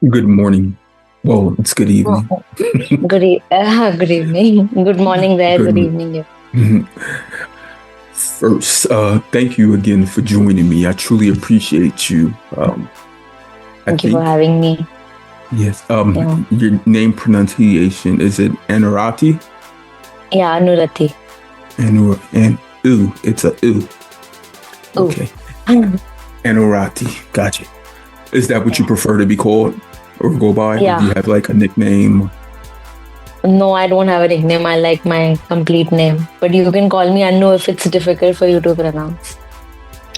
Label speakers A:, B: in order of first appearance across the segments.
A: Good morning. Well, it's good
B: Oh,
A: evening.
B: good evening. Good morning there.
A: Good.
B: Good evening here.
A: First, thank you again for joining me. I truly appreciate you. I
B: Thank you for
A: think,
B: having me.
A: yes,
B: Yeah,
A: your name pronunciation, is it Anurati?
B: yeah, Anurati.
A: And ooh, it's a ooh.
B: Oh,
A: Okay. Anurati. Gotcha. Is that what you
B: yeah,
A: prefer to be called or go by? Or do you
B: yeah.
A: have like a nickname?
B: No, I don't have a nickname. I like my complete name, but you can call me Anu if it's difficult for you to pronounce.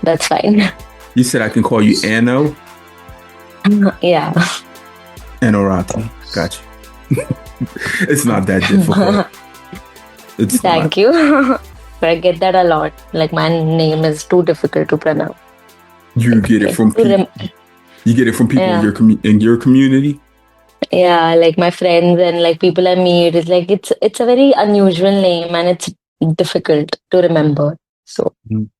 B: That's fine.
A: You said I can call you
B: Yeah.
A: Anurati. Gotcha. It's not that difficult. It's not.
B: Thank you. But I get that a lot. Like my name is too difficult to pronounce.
A: You get it
B: Like
A: from people. You get it from people in
B: yeah.
A: in your community.
B: Yeah, like my friends and like people I meet, it's like it's a very unusual name and it's difficult to remember. So
A: Mhm.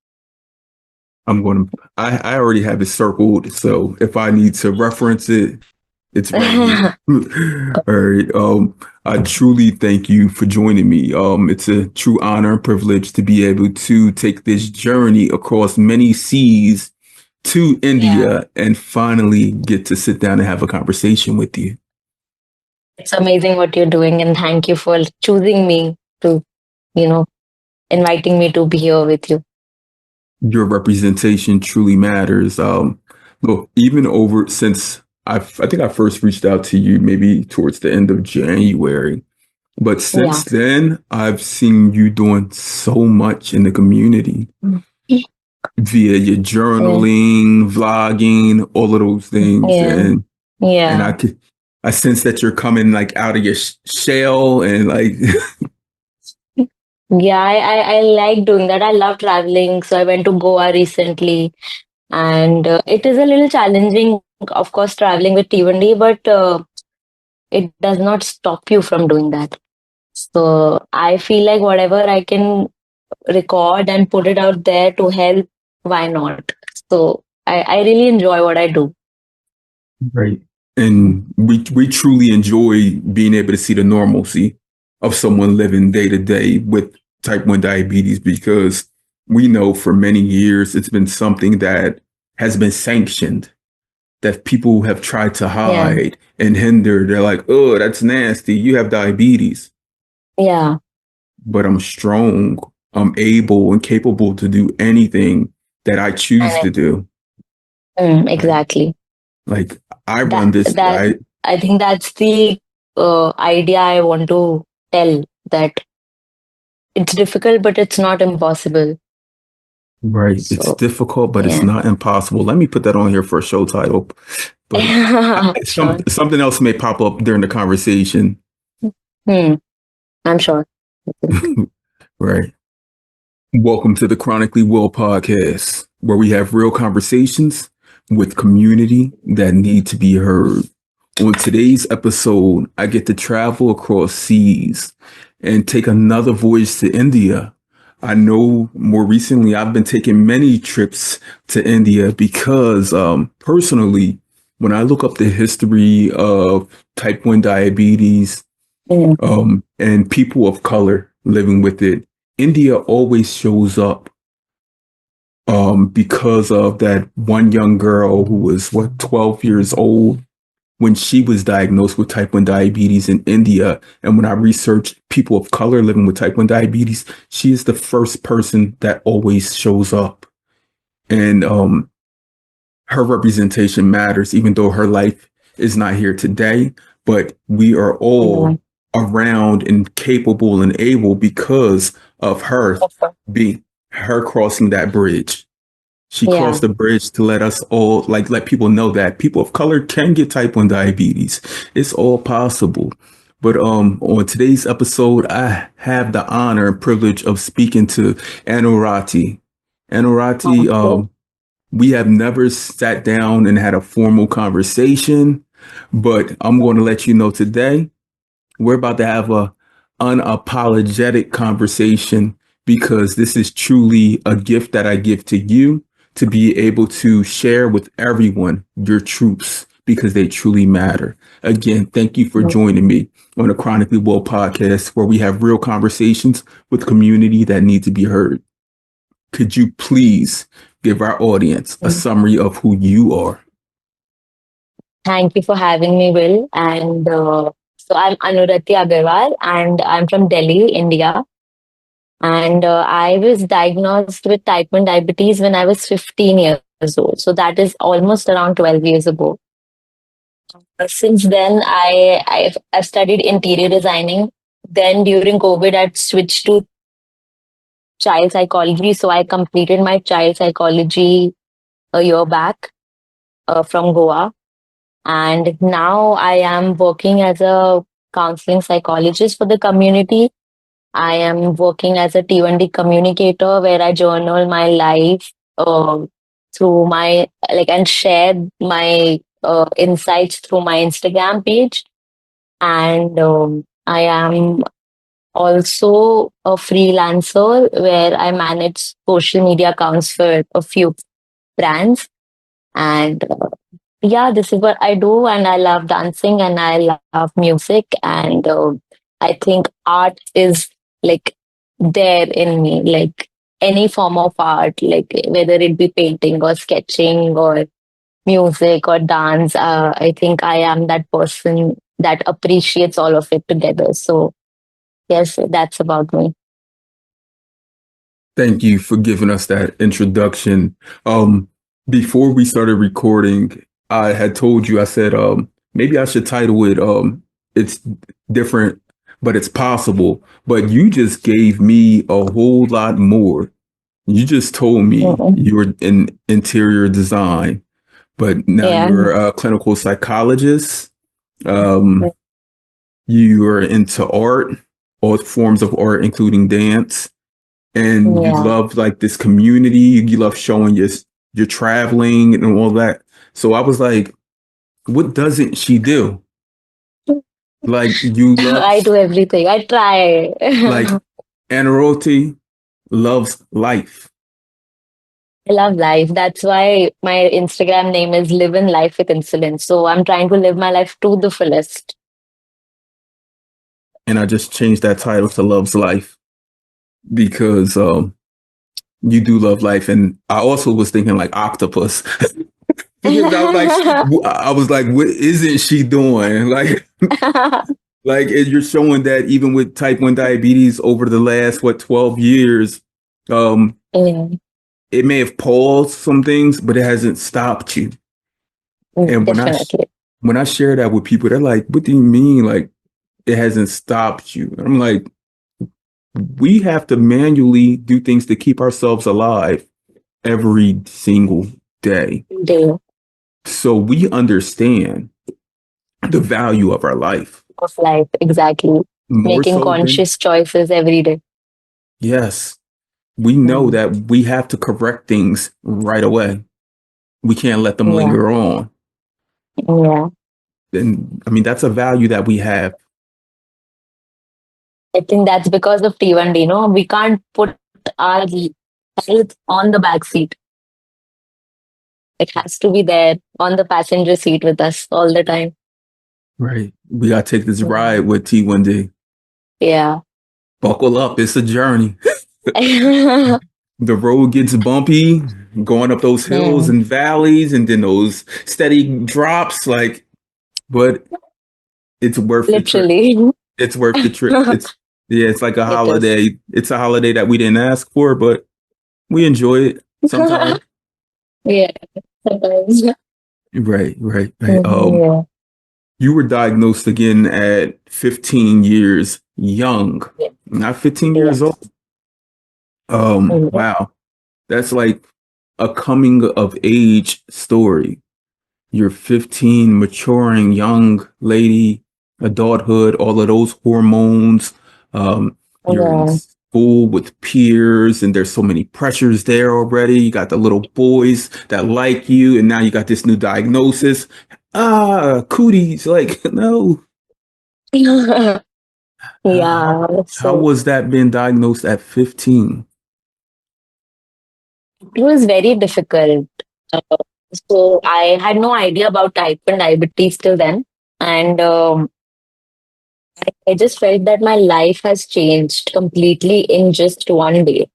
A: I'm going to. I already have it circled, so if I need to reference it, it's right here. All right. I truly thank you for joining me. It's a true honor and privilege to be able to take this journey across many seas to
B: yeah,
A: India and finally get to sit down and have a conversation with you.
B: it's amazing what you're doing and thank you for choosing me to, you know, inviting me to be here with you.
A: Your representation truly matters. Look, even over since I think I first reached out to you maybe towards the end of January, but since
B: Yeah.
A: then I've seen you doing so much in the community
B: Mm.
A: via your
B: Yeah.
A: journaling, vlogging, all of those things,
B: Yeah.
A: and
B: Yeah.
A: I sense that you're coming like out of your shell and like
B: Yeah, I like doing that. I love traveling. So I went to Goa recently and it is a little challenging, of course, traveling with T1D, but it does not stop you from doing that. So I feel like whatever I can record and put it out there to help, why not? So I really enjoy what I do.
A: right. And we truly enjoy being able to see the normalcy of someone living day to day with type 1 diabetes because we know for many years it's been something that has been sanctioned, that people have tried to
B: Yeah.
A: hide and hinder. They're like, oh, that's nasty. You have diabetes.
B: Yeah.
A: But I'm strong. I'm able and capable to do anything that I choose
B: And
A: to do. Like,
B: exactly.
A: like I run
B: That
A: this.
B: that I think that's the idea I want to tell that it's difficult, but it's not impossible.
A: Right. It's
B: So
A: difficult, but it's
B: yeah.
A: not impossible. Let me put that on here for a show title. But
B: Sure.
A: something else may pop up during the conversation.
B: Hmm. I'm sure.
A: Right. Welcome to the Chronically Well podcast, where we have real conversations with community that need to be heard. On today's episode, I get to travel across seas and take another voyage to India. I know more recently I've been taking many trips to India because personally, when I look up the history of type 1 diabetes
B: Mm.
A: and people of color living with it, India always shows up because of that one young girl who was, what, 12 years old when she was diagnosed with type 1 diabetes in India. And when I researched people of color living with type 1 diabetes, she is the first person that always shows up. And her representation matters, even though her life is not here today. But we are
B: Yeah.
A: all around and capable and able because of her
B: Of course.
A: being her crossing that bridge. She
B: Yeah.
A: crossed the bridge to let us all, like, let people know that people of color can get type 1 diabetes. It's all possible. But on today's episode, I have the honor and privilege of speaking to Anurati. Anurati,
B: Okay.
A: we have never sat down and had a formal conversation, but I'm going to let you know today we're about to have a unapologetic conversation because this is truly a gift that I give to you to be able to share with everyone your truths because they truly matter. Again, thank you for joining me on the Chronically Well podcast, where we have real conversations with community that need to be heard. Could you please give our audience a summary of who you are?
B: Thank you for having me, Will. And so I'm Anurati Agarwal, and I'm from Delhi, India. And I was diagnosed with type 1 diabetes when I was 15 years old. So that is almost around 12 years ago. Since then, I've studied interior designing. Then during COVID, I'd switched to child psychology. So I completed my child psychology a year back from Goa. And now I am working as a counseling psychologist for the community. I am working as a T1D communicator where I journal my life through my, like, and share my insights through my Instagram page. And I am also a freelancer where I manage social media accounts for a few brands. And yeah, this is what I do. And I love dancing and I love music. And I think art is like there in me, like any form of art, like whether it be painting or sketching or music or dance. I think I am that person that appreciates all of it together. So, yes, that's about me.
A: Thank you for giving us that introduction. Before we started recording, I had told you, I said, maybe I should title it, it's different, but it's possible. But you just gave me a whole lot more. You just told me
B: Mhm.
A: you were in interior design, but now
B: Yeah,
A: you're a clinical psychologist. Um, you are into art, all forms of art, including dance, and you
B: yeah.
A: love like this community. You love showing your traveling and all that. So I was like, what doesn't she do? Like you love,
B: I do everything. I try.
A: like Anurati loves life.
B: I love life. That's why my Instagram name is Live in Life with Insulin. So I'm trying to live my life to the fullest.
A: And I just changed that title to Loves Life because you do love life. And I also was thinking like octopus. Because I was like, what isn't she doing? Like you're showing that even with type 1 diabetes over the last, what, 12 years, um,
B: Yeah,
A: it may have paused some things, but it hasn't stopped you. And
B: definitely.
A: when I share that with people, they're like, what do you mean? Like, it hasn't stopped you? And I'm like, we have to manually do things to keep ourselves alive every single day.
B: Day
A: So we understand the value of our life
B: of life, exactly.
A: more
B: Making
A: so than,
B: conscious choices every day.
A: yes, we know
B: Mm.
A: that we have to correct things right away. We can't let them
B: Yeah,
A: linger on.
B: yeah.
A: And I mean, that's a value that we have.
B: I think that's because of T1D, no? We can't put our health on the back seat. It has to be there on the passenger seat with us all the time.
A: Right. We got to take this ride
B: Yeah.
A: with T1D.
B: Yeah.
A: Buckle up. It's a journey. The road gets bumpy, going up those hills
B: Hmm.
A: and valleys, and then those steady drops. Like, but it's worth the trip.
B: Literally.
A: It's worth the trip. Yeah, it's like a
B: It is.
A: holiday. It's a holiday that we didn't ask for, but we enjoy it sometimes.
B: Yeah, sometimes.
A: Right, right, right.
B: Mhm, yeah.
A: You were diagnosed again at 15 years young,
B: Yeah.
A: not 15 years
B: Yes.
A: old.
B: Mhm.
A: Wow. That's like a coming of age story. You're 15, maturing young lady, adulthood, all of those hormones. You're in
B: Yeah.
A: school with peers, and there's so many pressures there already. You got the little boys that like you, and now you got this new diagnosis. Cooties, like, no. How,
B: Yeah.
A: how
B: So
A: was that being diagnosed at 15?
B: it was very difficult. So I had no idea about type 1 diabetes till then. And I just felt that my life has changed completely in just one day.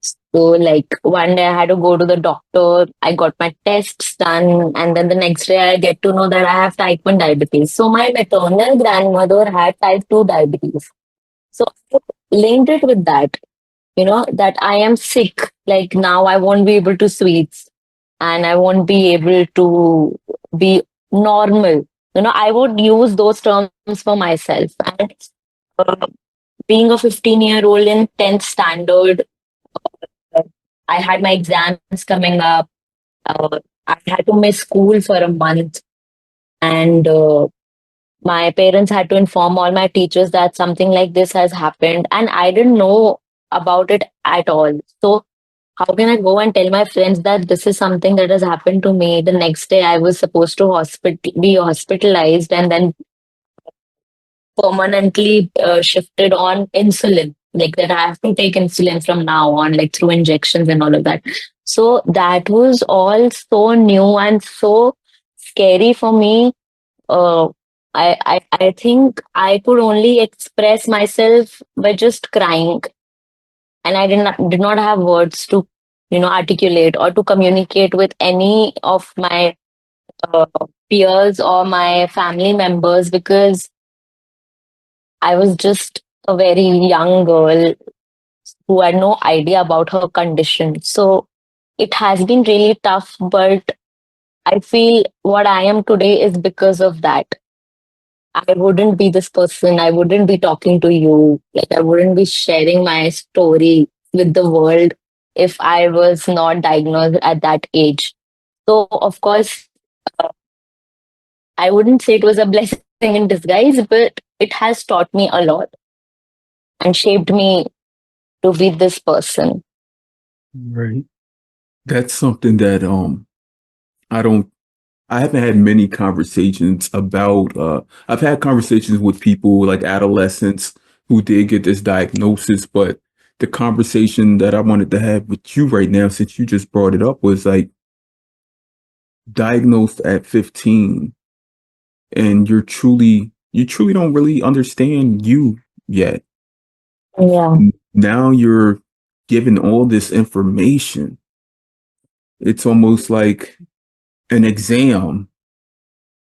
B: So, like, one day I had to go to the doctor, I got my tests done, and then the next day I get to know that I have type 1 diabetes. So, my maternal grandmother had type 2 diabetes. So, I linked it with that, that I am sick. Like, now I won't be able to sweets and I won't be able to be normal. I would use those terms for myself. And uh, being a 15-year-old in 10th standard, I had my exams coming up. I had to miss school for a month, and my parents had to inform all my teachers that something like this has happened, and I didn't know about it at all. So, how can I go and tell my friends that this is something that has happened to me? The next day, I was supposed to be hospitalized, and then permanently shifted on insulin, like that I have to take insulin from now on, like through injections and all of that. So that was all so new and so scary for me. Uh, I think I could only express myself by just crying, and I did not have words to, articulate or to communicate with any of my uh, peers or my family members because I was just a very young girl who had no idea about her condition. So it has been really tough, but I feel what I am today is because of that. I wouldn't be this person. I wouldn't be talking to you. Like, I wouldn't be sharing my story with the world if I was not diagnosed at that age. So, of course, uh, I wouldn't say it was a blessing in disguise, but it has taught me a lot and shaped me to be this person.
A: Right. That's something that I don't I haven't had many conversations about I've had conversations with people like adolescents who did get this diagnosis, but the conversation that I wanted to have with you right now, since you just brought it up, was like diagnosed at 15 and you truly don't really understand you yet.
B: Yeah,
A: Now you're given all this information. It's almost like an exam,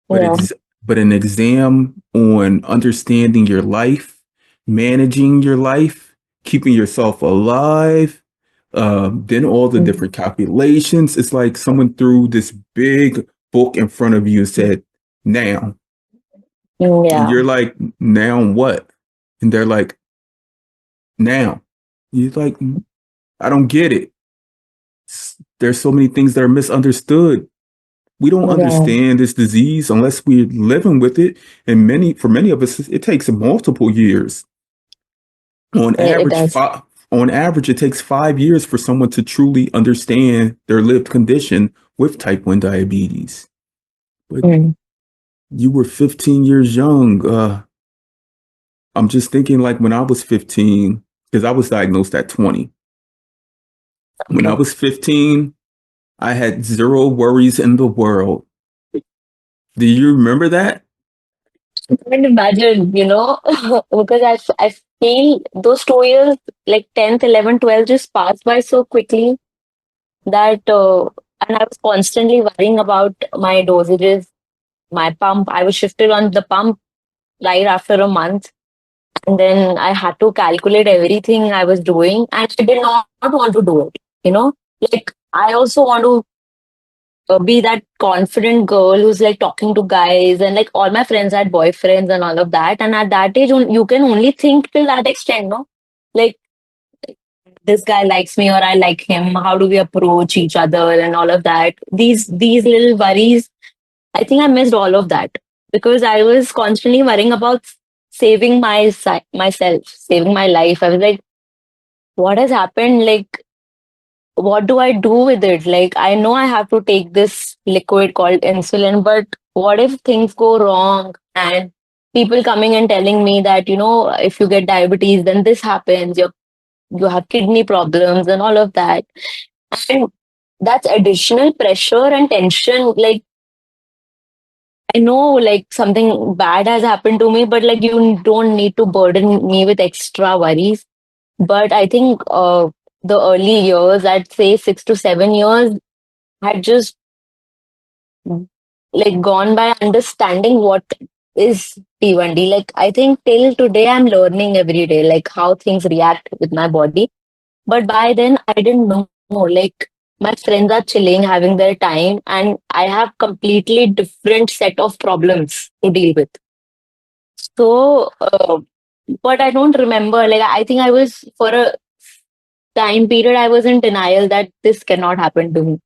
A: but
B: yeah,
A: an exam on understanding your life, managing your life, keeping yourself alive. Then all the
B: mm,
A: different calculations. It's like someone threw this big book in front of you and said, "Now," and
B: yeah,
A: you're like, "Now what?" And they're like, "Now." You're like, "I don't get it. There's so many things that are misunderstood. We don't
B: yeah.
A: understand this disease unless we're living with it. And for many of us, it takes multiple years. On
B: It
A: average,
B: does.
A: it takes 5 years for someone to truly understand their lived condition with type 1 diabetes. But
B: Mm,
A: you were 15 years young. I'm just thinking like when I was 15, because I was diagnosed at 20. When I
B: okay.
A: was 15, I had zero worries in the world. Do you remember that?
B: I can't imagine, because I feel those 2 years, like 10th, 11th, 12th, just passed by so quickly that, and I was constantly worrying about my dosages, my pump. I was shifted on the pump right after a month. And then I had to calculate everything I was doing. And I did not want to do it, you know? Like, I also want to be that confident girl who's like talking to guys, and like all my friends had boyfriends and all of that. And at that age, you can only think till that extent, no? Like, this guy likes me or I like him. How do we approach each other and all of that? These little worries. I think I missed all of that because I was constantly worrying about saving myself, saving my life. I was like, what has happened? Like, what do I do with it? Like, I know I have to take this liquid called insulin, but what if things go wrong and people coming and telling me that, if you get diabetes, then this happens, you have kidney problems and all of that. that's additional pressure and tension. Like, I know like something bad has happened to me, but like you don't need to burden me with extra worries. But I think the early years, I'd say 6 to 7 years, had just like gone by understanding what is T1D. Like I think till today I'm learning every day, like how things react with my body. But by then I didn't know. Like my friends are chilling, having their time, and I have completely different set of problems to deal with. So, but I don't remember. Like I think I was for a time period I was in denial that this cannot happen to me.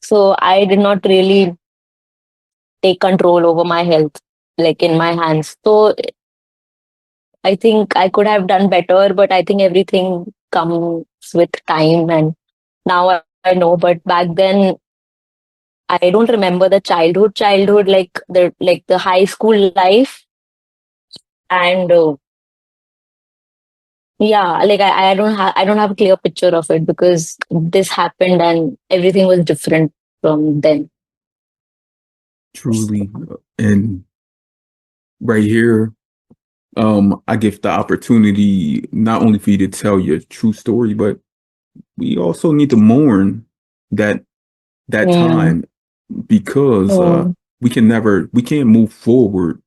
B: So I did not really take control over my health like in my hands. So I think I could have done better, but I think everything comes with time, and now I know. But back then I don't remember the childhood, like the high school life, and yeah, like I don't have a clear picture of it because this happened and everything was different from then.
A: Truly. And right here, I give the opportunity not only for you to tell your true story, but we also need to mourn that
B: Mm,
A: time because
B: mm,
A: we can't move forward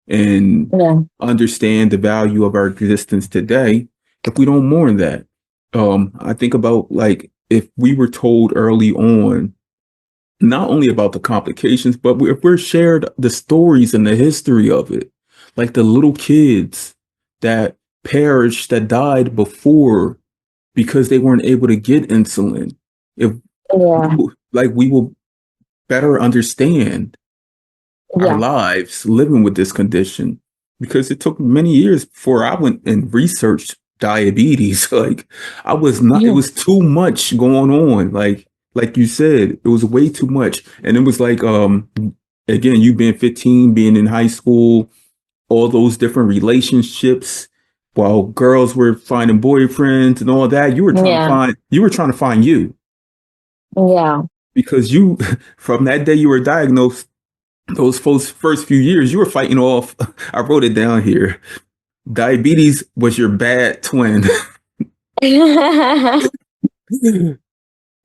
A: and
B: yeah,
A: understand the value of our existence today if we don't mourn that. I think about like if we were told early on not only about the complications, but if we're shared the stories and the history of it, like the little kids that perished, that died before because they weren't able to get insulin. If
B: yeah,
A: like we will better understand our
B: yeah.
A: lives living with this condition because it took many years before I went and researched diabetes. Like I was not, it was too much going on. Like you said, it was way too much. And it was like, again, you being 15, being in high school, all those different relationships, while girls were finding boyfriends and all that,
B: Yeah,
A: you were trying to find you
B: yeah.
A: because you, from that day you were diagnosed, those first few years, you were fighting off. I wrote it down here. Diabetes was your bad twin.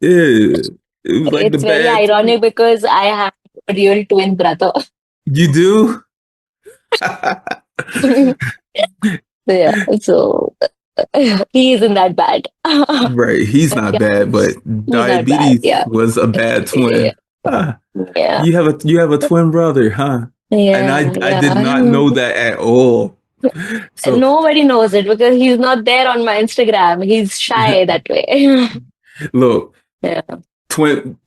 A: Yeah, it was like the
B: It's very
A: bad twin.
B: ironic because I have a real twin brother.
A: You do?
B: Yeah, so he isn't that bad.
A: Right. He's not
B: Yeah,
A: bad, but
B: he's not bad.
A: diabetes
B: Yeah,
A: was a bad
B: yeah,
A: twin. Ah,
B: yeah,
A: you have a twin brother, huh? And
B: yeah,
A: I did not
B: yeah.
A: know that at all. So
B: Nobody knows it because he's not there on my Instagram. He's shy that way.
A: look,
B: Yeah.
A: twin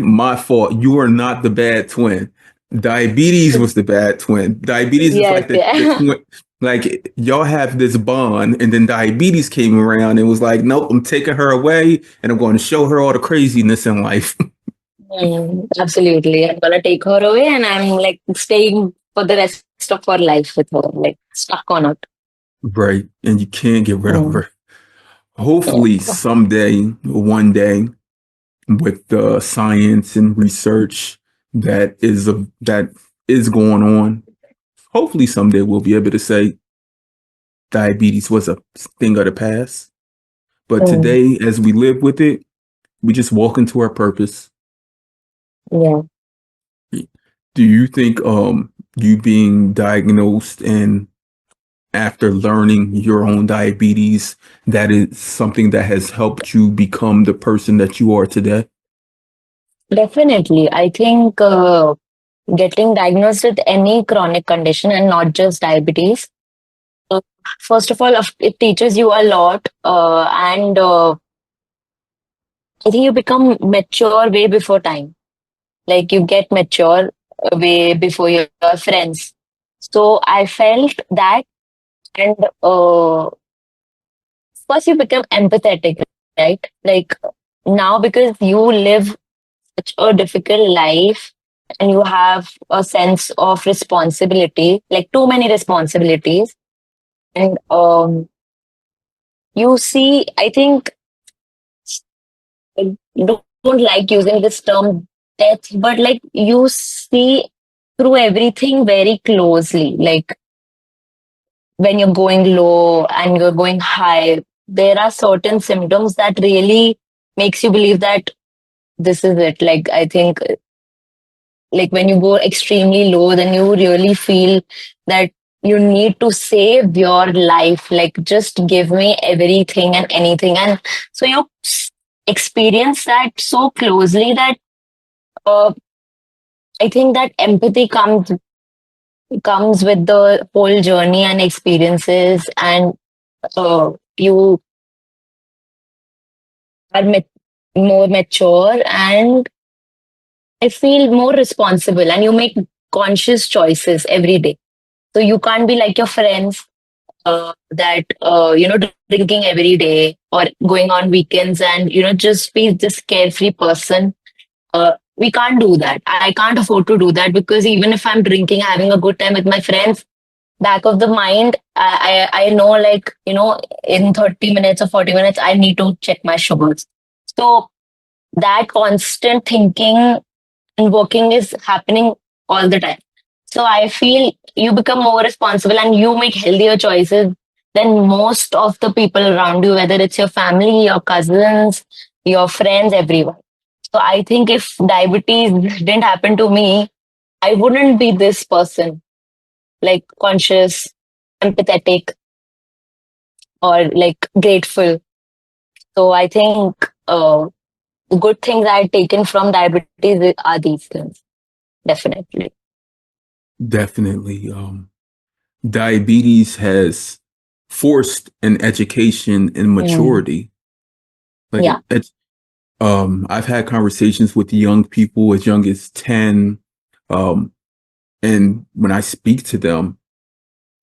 A: my fault. You are not the bad twin. Diabetes was the bad twin. Diabetes is
B: Yes,
A: like the
B: yeah.
A: twin, like y'all have this bond, and then diabetes came around and was like, nope, I'm taking her away and I'm going to show her all the craziness in life.
B: Absolutely. I'm gonna take her away and I'm like staying for the rest of her life with her, like stuck on it.
A: Right. And you can't get rid of
B: Mm,
A: her. Hopefully
B: yeah.
A: someday, one day, with the science and research that is going on, hopefully someday we'll be able to say diabetes was a thing of the past. But
B: Mm,
A: today, as we live with it, we just walk into our purpose.
B: yeah.
A: Do you think you being diagnosed and after learning your own diabetes, that is something that has helped you become the person that you are today?
B: Definitely. I think getting diagnosed with any chronic condition and not just diabetes, uh, first of all, it teaches you a lot. And I think you become mature way before time. Like you get mature way before your friends. So I felt that, and first you become empathetic, right? Like now because you live such a difficult life and you have a sense of responsibility, like too many responsibilities, and you see, I think, don't don't like using this term death, but like you see through everything very closely. Like when you're going low and you're going high, there are certain symptoms that really makes you believe that this is it. Like I think like when you go extremely low, then you really feel that you need to save your life. Like just give me everything and anything. And so you experience that so closely that uh, I think that empathy comes with the whole journey and experiences, and you are more mature, and I feel more responsible, and you make conscious choices every day. So you can't be like your friends that drinking every day or going on weekends and just be this carefree person. We can't do that. I can't afford to do that because even if I'm drinking, having a good time with my friends, back of the mind, I know like in 30 minutes or 40 minutes I need to check my sugars. So that constant thinking and working is happening all the time. So I feel you become more responsible and you make healthier choices than most of the people around you, whether it's your family, your cousins, your friends, everyone. So I think if diabetes didn't happen to me, I wouldn't be this person, like conscious, empathetic, or like grateful. So I think good things I've taken from diabetes are these things, definitely.
A: Definitely. Diabetes has forced an education in
B: Mm.
A: maturity. Like
B: Yeah.
A: I've had conversations with young people as young as 10. Um, and when I speak to them,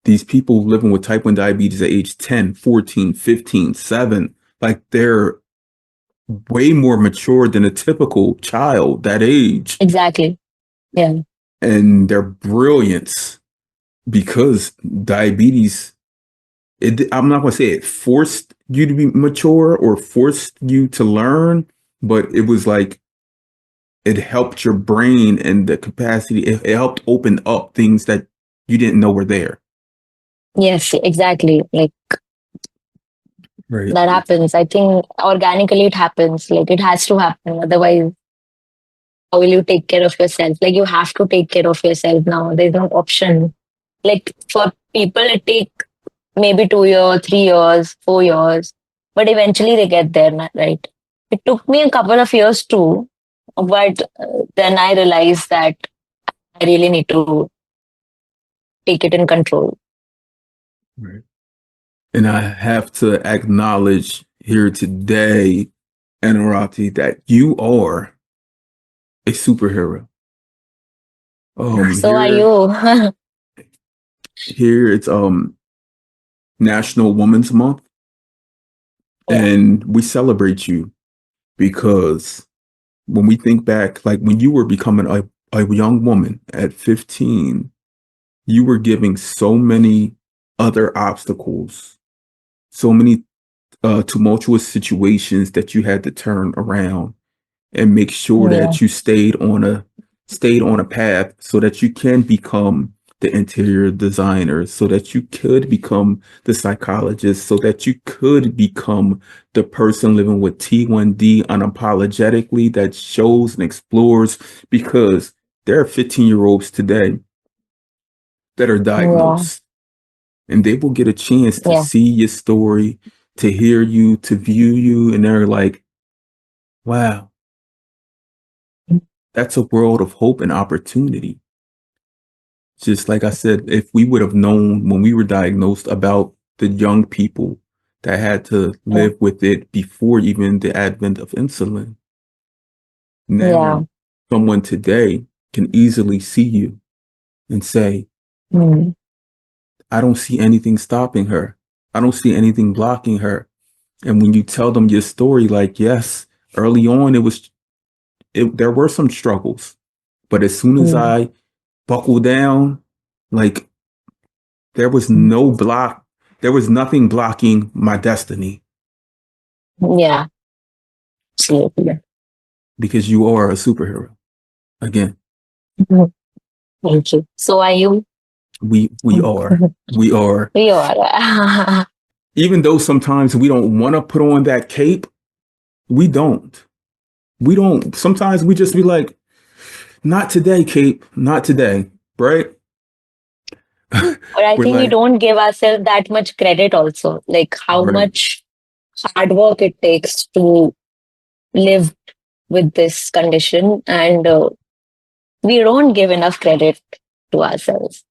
A: these people living with type 1 diabetes at age 10, 14, 15, 7, like they're way more mature than a typical child that age.
B: Exactly. Yeah.
A: And their brilliance because diabetes, I'm not going to say it forced you to be mature or forced you to learn, but it was like it helped your brain and the capacity. It helped open up things that you didn't know were there.
B: Yes, exactly. Like
A: Right.
B: that happens. I think organically it happens. Like it has to happen. Otherwise, how will you take care of yourself? Like you have to take care of yourself now. There's no option. Like for people, it take maybe 2 years, 3 years, 4 years, but eventually they get there, right? It took me a couple of years too, but then I realized that I really need to take it in control.
A: Right. And I have to acknowledge here today, Anurati, that you are a superhero.
B: So are
A: Here,
B: you.
A: here it's National Women's Month,
B: Yeah.
A: and we celebrate you because when we think back, like when you were becoming a young woman at 15, you were giving so many other obstacles, so many tumultuous situations that you had to turn around and make sure
B: Yeah.
A: that you stayed on a path so that you can become the interior designer, so that you could become the psychologist, so that you could become the person living with T1D unapologetically that shows and explores, because there are 15-year-olds today that are
B: Yeah.
A: diagnosed and they will get a chance to
B: Yeah.
A: see your story, to hear you, to view you, and they're like, wow, that's a world of hope and opportunity. Just like I said, if we would have known when we were diagnosed about the young people that had to
B: Yeah.
A: live with it before even the advent of insulin,
B: Yeah.
A: now someone today can easily see you and say,
B: Mm.
A: I don't see anything stopping her. I don't see anything blocking her. And when you tell them your story, like, yes, early on, there were some struggles, but as soon as
B: Mm.
A: I buckled down, like there was no block. There was nothing blocking my destiny.
B: Yeah. Absolutely.
A: because you are a superhero. Again,
B: Mhm. Thank you. So are you?
A: we are. We are.
B: We are.
A: Even though sometimes we don't want to put on that cape, we don't. We don't. Sometimes we just be like, not today, cape, not today, right?
B: But I
A: We're
B: think we
A: like,
B: don't give ourselves that much credit also, like how
A: right,
B: much hard work it takes to live with this condition. And we don't give enough credit to ourselves.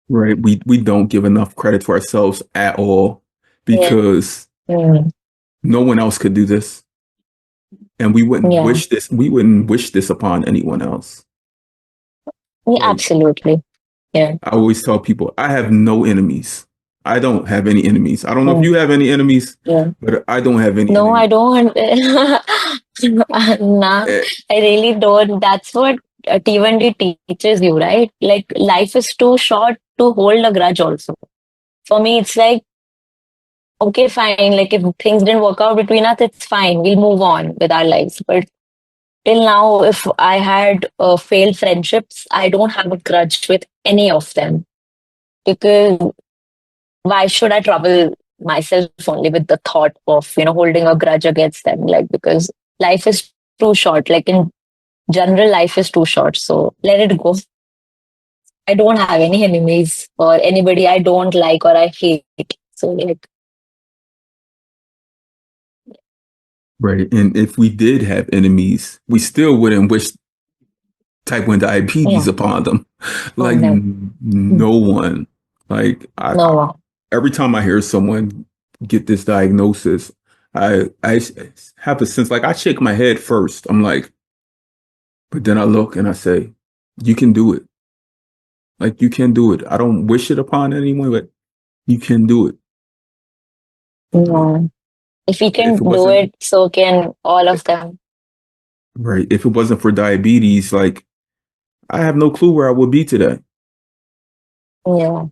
A: right. We don't give enough credit to ourselves at all
B: Yeah.
A: because
B: Mm.
A: no one else could do this. And we wouldn't
B: Yeah.
A: wish this, we wouldn't wish this upon anyone else.
B: Yeah,
A: Like
B: absolutely. Yeah.
A: I always tell people, I have no enemies. I don't have any enemies. I don't know if
B: Mm.
A: you have any enemies,
B: Yeah.
A: but I don't have any
B: No, I
A: enemies.
B: don't. Nah,
A: Eh,
B: I really don't. That's what T1D teaches you, right? Like life is too short to hold a grudge also. For me, it's like, okay, fine. Like if things didn't work out between us, it's fine. We'll move on with our lives. But till now, if I had failed friendships, I don't have a grudge with any of them because why should I trouble myself only with the thought of, holding a grudge against them? Like, because life is too short. Like, in general, life is too short. So let it go. I don't have any enemies or anybody I don't like or I hate. So, like,
A: right. And if we did have enemies, we still wouldn't wish type 1 diabetes
B: yeah,
A: upon them.
B: oh
A: Like
B: no,
A: no one. Like
B: no.
A: every time I hear someone get this diagnosis, I have a sense like I shake my head first. I'm like, but then I look and I say, you can do it. Like you can do it. I don't wish it upon anyone, but you can do it. Like
B: No. If we
A: if
B: can
A: it
B: do
A: wasn't
B: it, so can all of them.
A: right, if it wasn't for diabetes, like I have no clue where I would be today.
B: Yeah.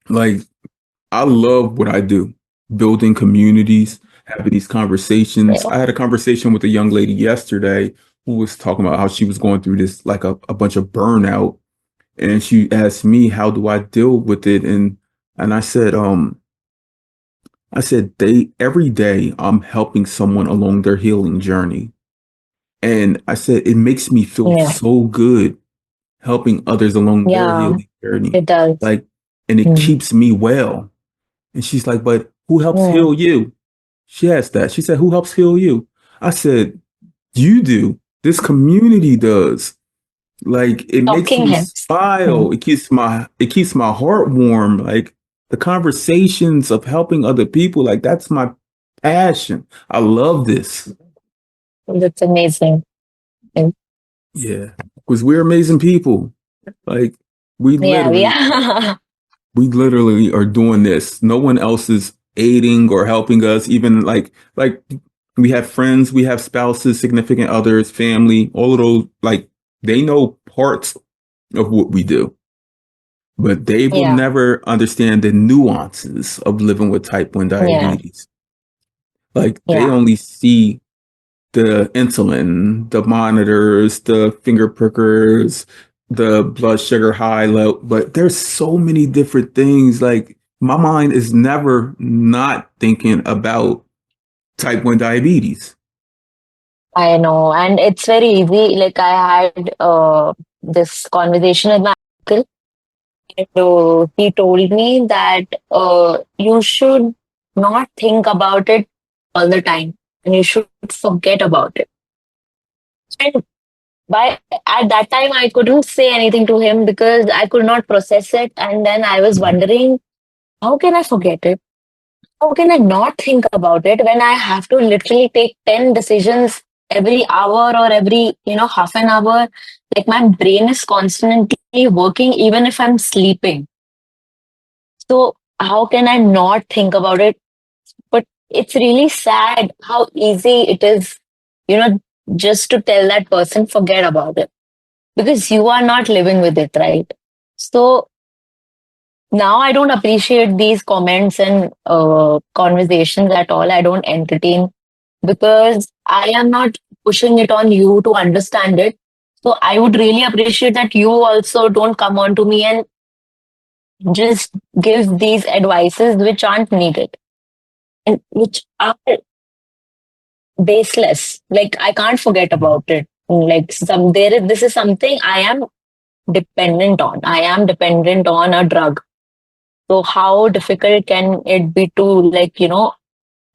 A: Like I love what I do, building communities, having these conversations.
B: Yeah.
A: I had a conversation with a young lady yesterday who was talking about how she was going through this, like a bunch of burnout. And she asked me, how do I deal with it? And I said, they every day I'm helping someone along their healing journey. And I said, it makes me feel
B: Yeah.
A: so good helping others along their
B: Yeah.
A: healing journey.
B: It does.
A: Like, and it
B: Mm.
A: keeps me well. And she's like, but who helps
B: Mm.
A: heal you? She asked that. She said, who helps heal you? I said, you do. This community does. Like it makes
B: Talking
A: me
B: helps. Mm.
A: smile. It keeps my heart warm. Like the conversations of helping other people, like that's my passion. I love this.
B: That's amazing. Mm.
A: Yeah. Because we're amazing people. Like we
B: Yeah, we
A: literally
B: are.
A: we literally are doing this. No one else is aiding or helping us. Even like we have friends, we have spouses, significant others, family, all of those like they know parts of what we do, but they will
B: Yeah.
A: never understand the nuances of living with type 1
B: Yeah.
A: diabetes. Like they
B: Yeah.
A: only see the insulin, the monitors, the finger prickers, the blood sugar high low, but there's so many different things. Like my mind is never not thinking about type 1 diabetes.
B: I know. And it's very easy. Like I had this conversation with my uncle. And he told me that you should not think about it all the time and you should forget about it. And by at that time, I couldn't say anything to him because I could not process it. And then I was wondering, how can I forget it? How can I not think about it when I have to literally take 10 decisions every hour or every, half an hour? Like my brain is constantly working even if I'm sleeping. So how can I not think about it? But it's really sad how easy it is, you know, just to tell that person, forget about it because you are not living with it, right? So now I don't appreciate these comments and conversations at all. I don't entertain because I am not pushing it on you to understand it. So I would really appreciate that you also don't come on to me and just give these advices which aren't needed and which are baseless. Like I can't forget about it. Like this is something I am dependent on. I am dependent on a drug. So how difficult can it be to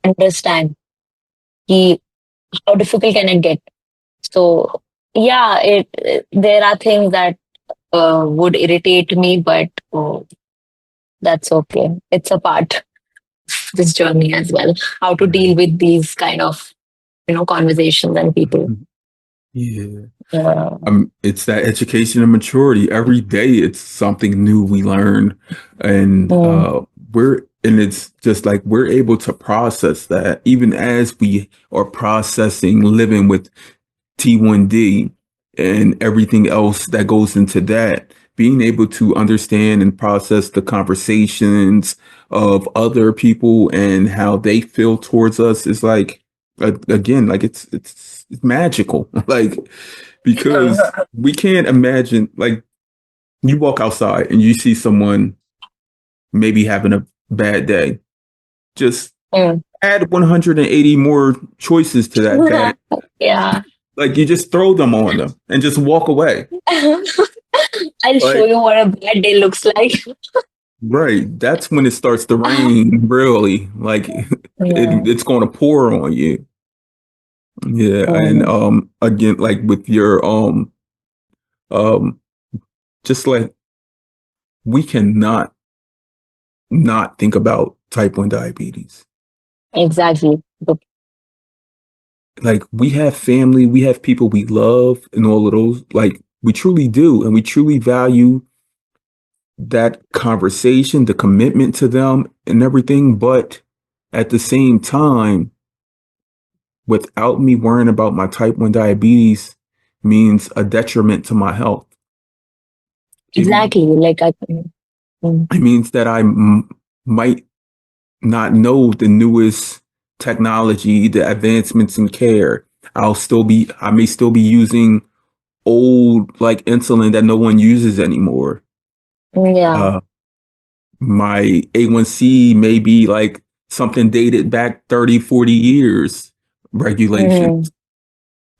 B: understand ki, how difficult can it get? So yeah, there are things that would irritate me, but that's okay. It's a part of this journey as well. How to deal
A: Right.
B: with these kind of conversations and people.
A: Yeah.
B: Yeah.
A: It's that education and maturity. Every day it's something new we learn. And
B: Mm,
A: it's just like we're able to process that even as we are processing living with T1D and everything else that goes into that, being able to understand and process the conversations of other people and how they feel towards us is like, again, like it's magical. Like, because we can't imagine, like, you walk outside and you see someone maybe having a bad day. Just
B: mm.
A: add 180 more choices to that bad.
B: Yeah.
A: Like you just throw them on them and just walk away.
B: I'll show
A: Like,
B: you what a bad day looks like.
A: right. That's when it starts to rain, really. Like
B: Yeah.
A: it's going to pour on you. Yeah. And
B: Mm,
A: again, like with your um just like we cannot not think about type 1 diabetes.
B: exactly.
A: Like we have family, we have people we love and all of those. Like we truly do. And we truly value that conversation, the commitment to them and everything. But at the same time, without me worrying about my type 1 diabetes means a detriment to my health. It,
B: Exactly. Like mm,
A: it means that might not know the newest technology, the advancements in care. I may still be using old like insulin that no one uses anymore.
B: yeah.
A: Uh, my A1C may be like something dated back 30, 40 years
B: Mm,
A: regulations.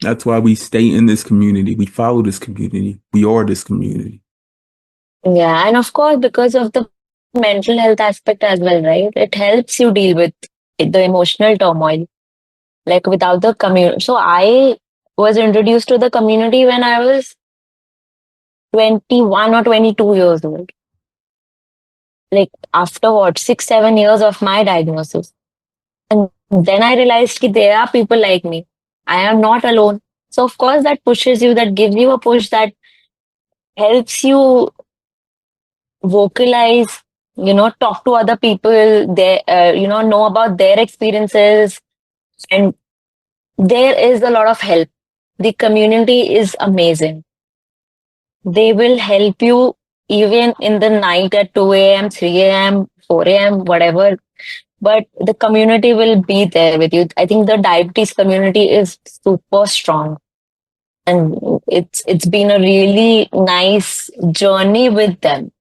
A: That's why we stay in this community. We follow this community. We are this community.
B: yeah. And of course, because of the mental health aspect as well, right? It helps you deal with the emotional turmoil. Like without the community. So I was introduced to the community when I was 21 or 22 years old. Like after what, 6, 7 years of my diagnosis. And then I realized that there are people like me. I am not alone. So of course that pushes you, that gives you a push, that helps you vocalize, talk to other people, they, know about their experiences. And there is a lot of help. The community is amazing. They will help you even in the night at 2 a.m., 3 a.m., 4 a.m., whatever. But the community will be there with you. I think the diabetes community is super strong. And it's been a really nice journey with them.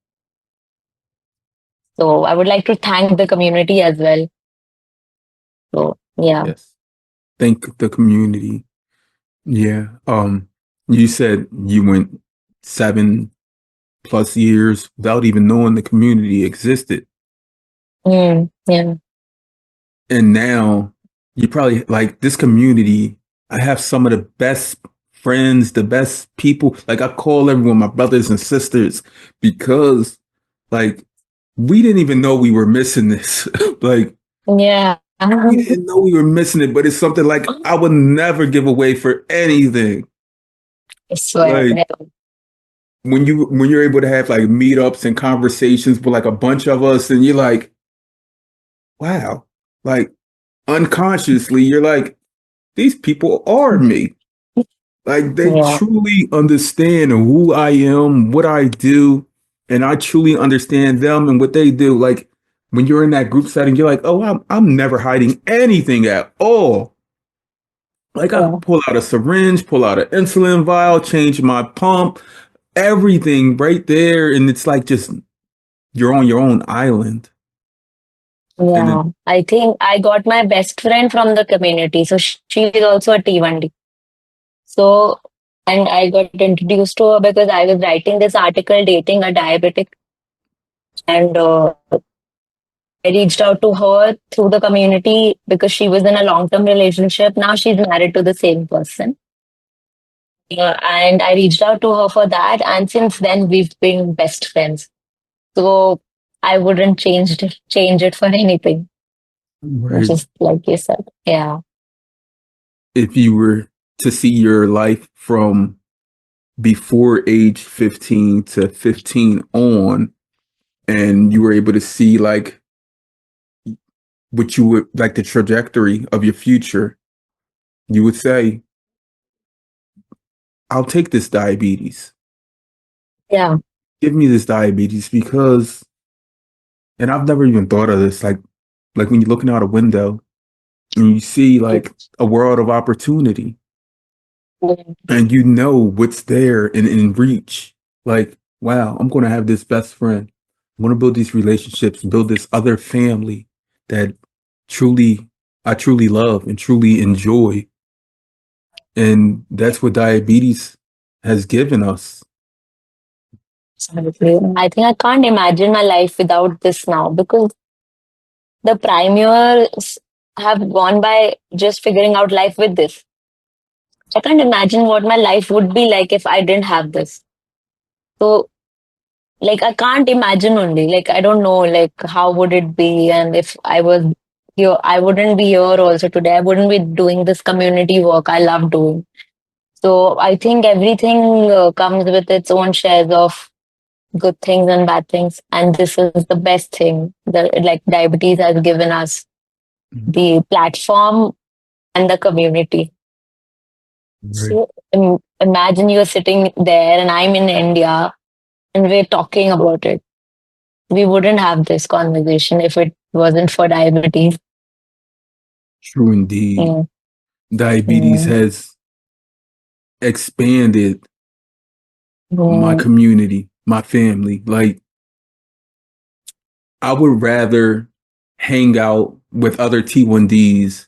B: So I would like to thank the community as well. So yeah.
A: Yes. Thank the community. Yeah. You said you went 7+ years without even knowing the community existed.
B: Yeah.
A: And now you probably like this community. I have some of the best friends, the best people. Like I call everyone my brothers and sisters because like we didn't even know we were missing this. Like
B: Yeah.
A: we didn't know we were missing it, but it's something like I would never give away for anything.
B: I swear.
A: Like when you're able to have like meetups and conversations with like a bunch of us, and you're like, wow, like unconsciously, you're like, these people are me. Like they
B: Yeah.
A: truly understand who I am, what I do, and I truly understand them and what they do. Like when you're in that group setting, you're like, oh, I'm never hiding anything at all. Like I
B: Yeah.
A: pull out a syringe, pull out an insulin vial, change my pump, everything right there, and it's like just you're on your own island. And
B: Yeah. I think I got my best friend from the community. So she is also a T1D. So, and I got introduced to her because I was writing this article dating a diabetic. And I reached out to her through the community because she was in a long term relationship. Now she's married to the same person. And I reached out to her for that. And since then, we've been best friends. So I wouldn't change it for anything.
A: right,
B: Just like you said. Yeah.
A: if you were to see your life from before age 15 to 15 on, and you were able to see like what you would like the trajectory of your future, you would say, I'll take this diabetes.
B: Yeah.
A: Give me this diabetes because, and I've never even thought of this, like when you're looking out a window and you see like a world of opportunity and you know what's there and in reach. Like, wow, I'm going to have this best friend. I'm going to build these relationships, build this other family that truly, I truly love and truly enjoy. And that's what diabetes has given us.
B: Absolutely. I think I can't imagine my life without this now because the prime years have gone by just figuring out life with this. I can't imagine what my life would be like if I didn't have this. So, like, I can't imagine only. Like, I don't know, like, how would it be? And if I was here, I wouldn't be here also today. I wouldn't be doing this community work I love doing. So, I think everything comes with its own shares of good things and bad things. And this is the best thing that, like, diabetes has given us the platform and the community.
A: Right.
B: So imagine you're sitting there and I'm in India and we're talking about it. We wouldn't have this conversation if it wasn't for diabetes.
A: True indeed.
B: Mm,
A: Diabetes
B: mm,
A: has expanded my
B: mm.
A: community, my family. Like, I would rather hang out with other T1Ds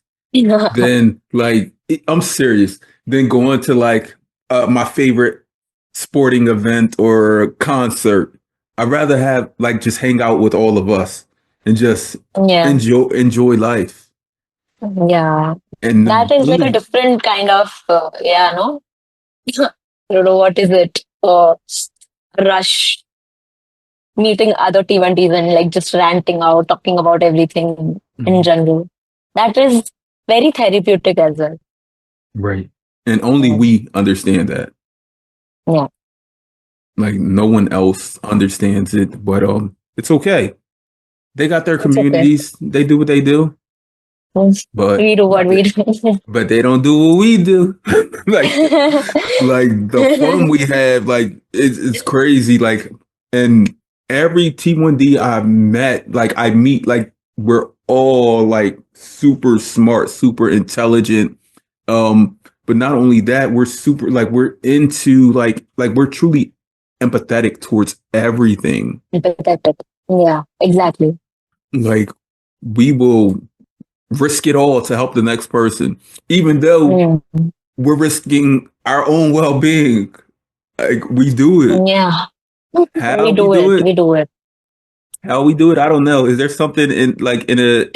A: than like I'm serious. Than going to like my favorite sporting event or concert. I'd rather have like just hang out with all of us and just
B: Yeah,
A: enjoy life.
B: yeah.
A: And the
B: That is like a
A: good,
B: different kind of, yeah, no? I don't know what is it. Rush meeting other T1Ts and like just ranting out, talking about everything in general. That is very therapeutic as well.
A: right. And only
B: Mm,
A: we understand that.
B: yeah,
A: Like no one else understands it, but it's okay. They got their
B: it's okay.
A: communities. They do what they do,
B: Mm,
A: but
B: we do what we do.
A: but they don't do what we do. like like the fun we have, like it's crazy. Like and every T1D I met, like I meet, like we're all like super smart, super intelligent. But not only that, we're super like we're into like we're truly empathetic towards everything.
B: Empathetic. Yeah, exactly.
A: Like we will risk it all to help the next person, even though
B: Mm,
A: we're risking our own well-being. Like we do it.
B: yeah,
A: How
B: we
A: we
B: do
A: do
B: it.
A: it?
B: We do it.
A: How we do it? I don't know. Is there something in like in a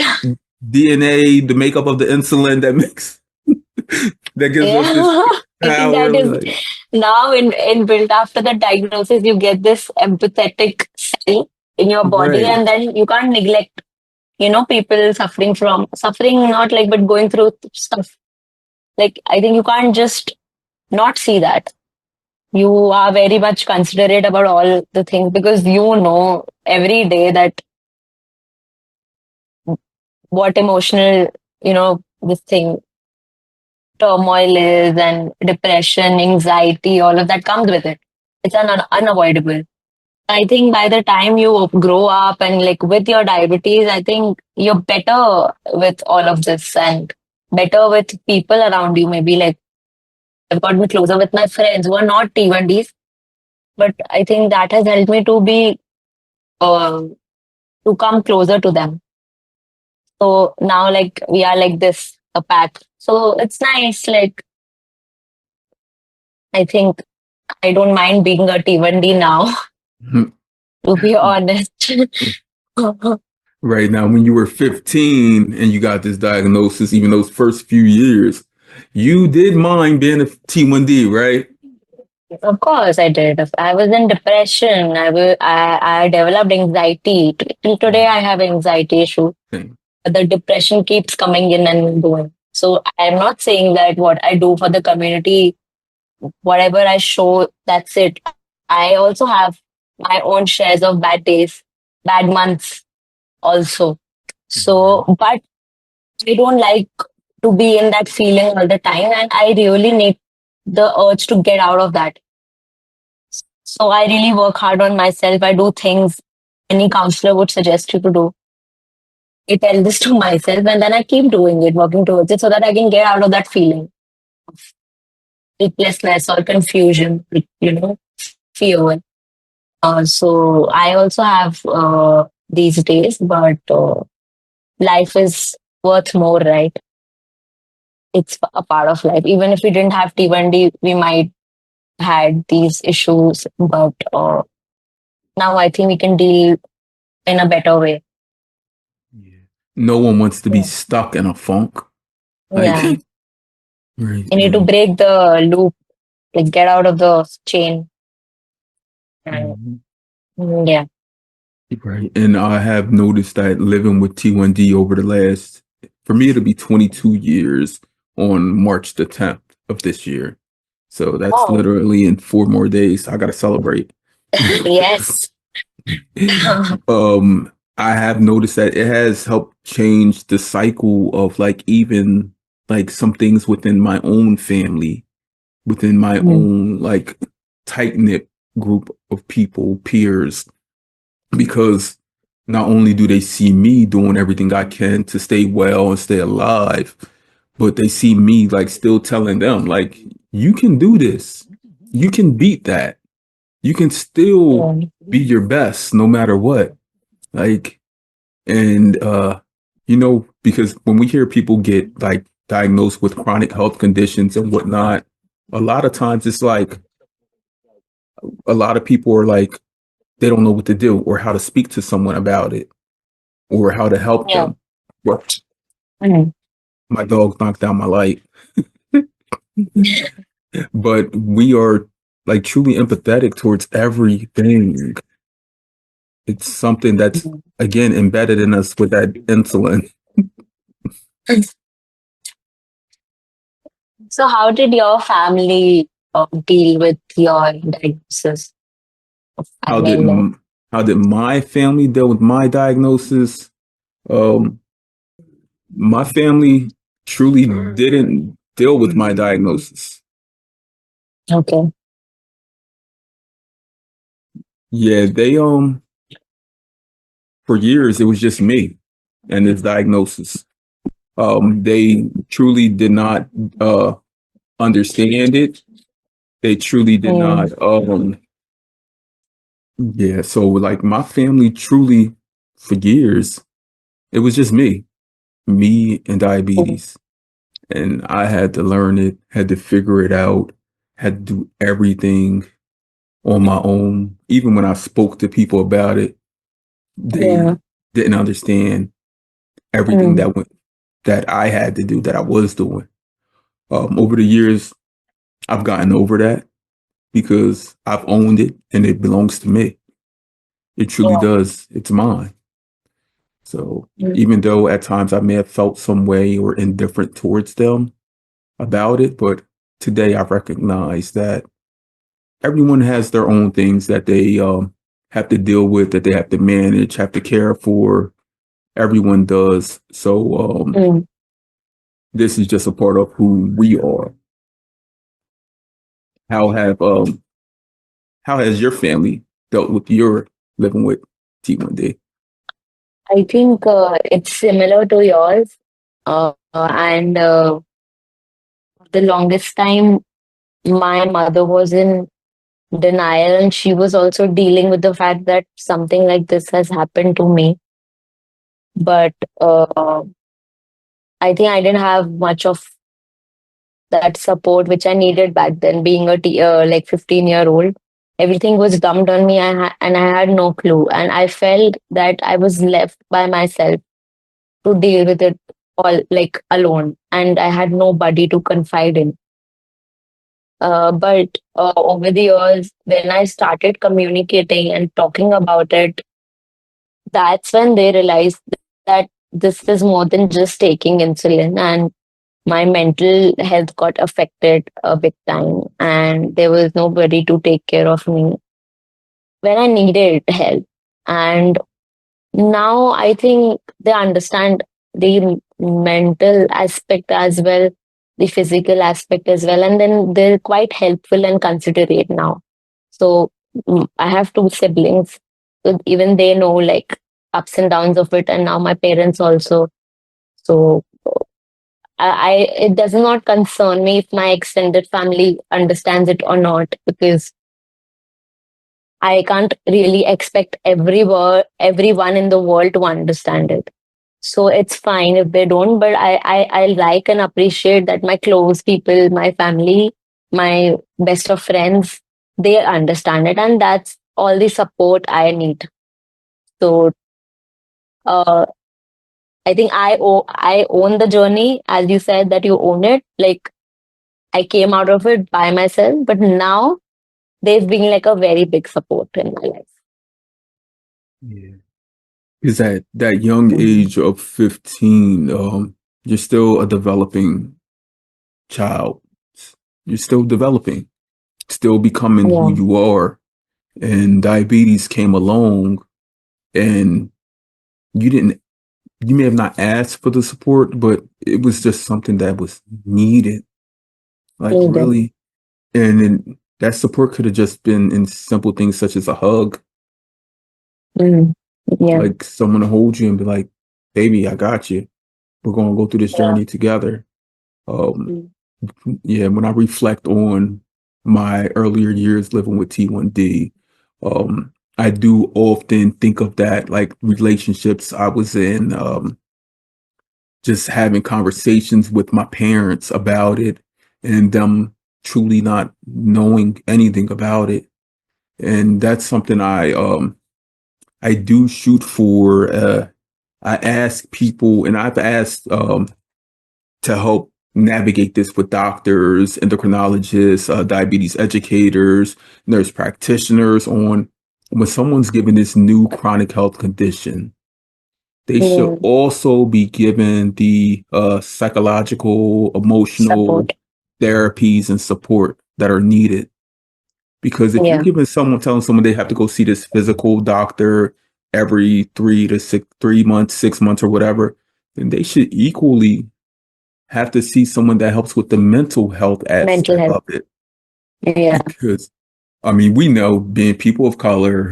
A: DNA, the makeup of the insulin that makes that gives us this
B: Yeah, I think that
A: power?
B: is
A: Like,
B: now in built after the diagnosis, you get this empathetic cell in your body,
A: right.
B: and then you can't neglect, people suffering, not like, but going through stuff. Like, I think you can't just not see that. You are very much considerate about all the things because you know every day that what emotional, this thing, turmoil is and depression, anxiety, all of that comes with it. It's unavoidable. I think by the time you grow up and like with your diabetes, I think you're better with all of this. And better with people around you. Maybe like I've gotten closer with my friends who are not T1Ds, but I think that has helped me to be uh, to come closer to them. So now, like we are like this a pack. So it's nice. Like I think I don't mind being a T1D now. To be honest.
A: Right now, when you were 15 and you got this diagnosis, even those first few years, you did mind being a T1D, right?
B: Of course, I did. I was in depression. I developed anxiety. Till today, I have anxiety issue.
A: Thing.
B: The depression keeps coming in and going. So I'm not saying that what I do for the community, whatever I show, that's it. I also have my own shares of bad days, bad months also. So, but I don't like to be in that feeling all the time, and I really need the urge to get out of that. So I really work hard on myself. I do things any counselor would suggest you to do. I tell this to myself and then I keep doing it, working towards it so that I can get out of that feeling of helplessness or confusion, fear. So I also have these days, but life is worth more, right? It's a part of life. Even if we didn't have T1D, we might had these issues, but now I think we can deal in a better way.
A: Yeah. No one wants to be
B: Yeah.
A: stuck in a funk. Like,
B: Yeah.
A: right.
B: You need to break the loop, like get out of the chain. And,
A: Mhm.
B: yeah.
A: Right. And I have noticed that living with T1D over the last, for me, it'll be 22 years on March the 10th of this year. So that's
B: Oh,
A: literally in 4 more days. I got to celebrate.
B: yes.
A: I have noticed that it has helped change the cycle of like even like some things within my own family, within my
B: Mm.
A: own like tight knit group of people, peers, because not only do they see me doing everything I can to stay well and stay alive, but they see me like still telling them like you can do this, you can beat that, you can still
B: Yeah.
A: be your best no matter what. Like, and because when we hear people get like diagnosed with chronic health conditions and whatnot, a lot of times it's like a lot of people are like they don't know what to do or how to speak to someone about it or how to help
B: Yeah.
A: them. But
B: Mm.
A: my dog knocked down my light. But we are like truly empathetic towards everything. It's something that's again embedded in us with that insulin.
B: So, how did your family deal with your diagnosis? I
A: How did
B: mean,
A: how did my family deal with my diagnosis? Um, my family truly didn't deal with my diagnosis.
B: okay.
A: Yeah, they for years it was just me and this diagnosis. They truly did not understand it. They truly did
B: Mm.
A: not. Yeah, so like my family truly, for years, it was just me and
B: Mm.
A: diabetes. And I had to learn it, had to figure it out, had to do everything on my own. Even when I spoke to people about it, they
B: Yeah.
A: didn't understand everything
B: Mm.
A: that I had to do, that I was doing. Over the years, I've gotten over that because I've owned it and it belongs to me. It truly
B: Yeah.
A: does. It's mine. So
B: Mm.
A: even though at times I may have felt some way or indifferent towards them about it, but today I recognize that everyone has their own things that they have to deal with, that they have to manage, have to care for. Everyone does. So
B: Mm.
A: this is just a part of who we are. How have how has your family dealt with your living with T1D?
B: I think it's similar to yours. And the longest time, my mother was in denial, and she was also dealing with the fact that something like this has happened to me. But I think I didn't have much of that support which I needed back then, being like 15-year-old. Everything was dumped on me, and I had no clue. And I felt that I was left by myself to deal with it all, like alone. And I had nobody to confide in. But over the years, when I started communicating and talking about it, that's when they realized that this is more than just taking insulin. And my mental health got affected a big time, and there was nobody to take care of me when I needed help. And now I think they understand the mental aspect as well, the physical aspect as well, and then they're quite helpful and considerate now. So I have two siblings, so even they know like ups and downs of it, and now my parents also. So I it does not concern me if my extended family understands it or not, because I can't really expect everyone in the world to understand it. So it's fine if they don't, but I like and appreciate that my close people, my family, my best of friends, they understand it, and that's all the support I need. So uh, I think I own the journey, as you said that you own it. Like I came out of it by myself, but now they've been like a very big support in my life.
A: Yeah. Is at that young
B: Mhm.
A: age of 15, you're still a developing child. You're still developing, still becoming who
B: Yeah,
A: you are. And diabetes came along, and you didn't, you may have not asked for the support, but it was just something that was needed. Like,
B: needed.
A: really. And then that support could have just been in simple things such as a hug,
B: Mm. Yeah,
A: like someone to hold you and be like, baby, I got you. We're going to go through this
B: yeah,
A: journey together. Um,
B: mm.
A: yeah, when I reflect on my earlier years living with T1D, I do often think of that, like relationships I was in, just having conversations with my parents about it and them truly not knowing anything about it. And that's something I do shoot for. I ask people, and I've asked to help navigate this with doctors, endocrinologists, diabetes educators, nurse practitioners on when someone's given this new chronic health condition, they should
B: Yeah.
A: also be given the psychological, emotional
B: Support.
A: therapies and support that are needed. Because if you're
B: Yeah,
A: giving someone, telling someone they have to go see this physical doctor every 3 months, 6 months, or whatever, then they should equally have to see someone that helps with the mental health
B: mental
A: aspect
B: health.
A: of it.
B: Yeah,
A: Because, I mean, we know being people of color,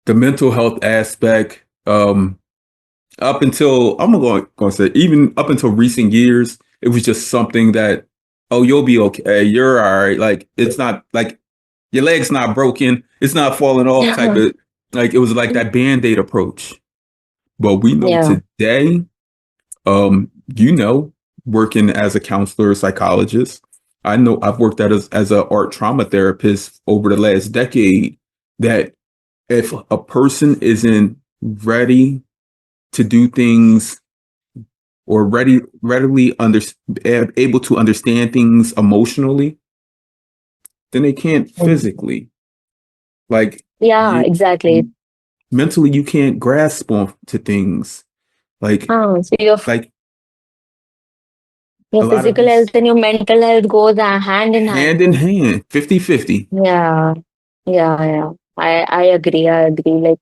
A: the mental health aspect, up until, I'm going to say, even up until recent years, it was just something that, oh, you'll be okay. You're all right. Like, it's not like your leg's not broken. It's not falling off type of, like, it was like that Band-Aid approach. But we know
B: yeah,
A: today, you know, working as a counselor, psychologist, I know I've worked as a art trauma therapist over the last decade, that if a person isn't ready to do things or readily able to understand things emotionally, then they can't
B: mm.
A: physically. Like
B: Yeah,
A: you,
B: exactly.
A: mentally, you can't grasp on to things. Like
B: So
A: like
B: your
A: a lot of
B: physical health
A: these
B: and your mental health goes hand in hand.
A: hand in hand, 50-50.
B: Yeah, yeah, yeah. I agree. I agree. Like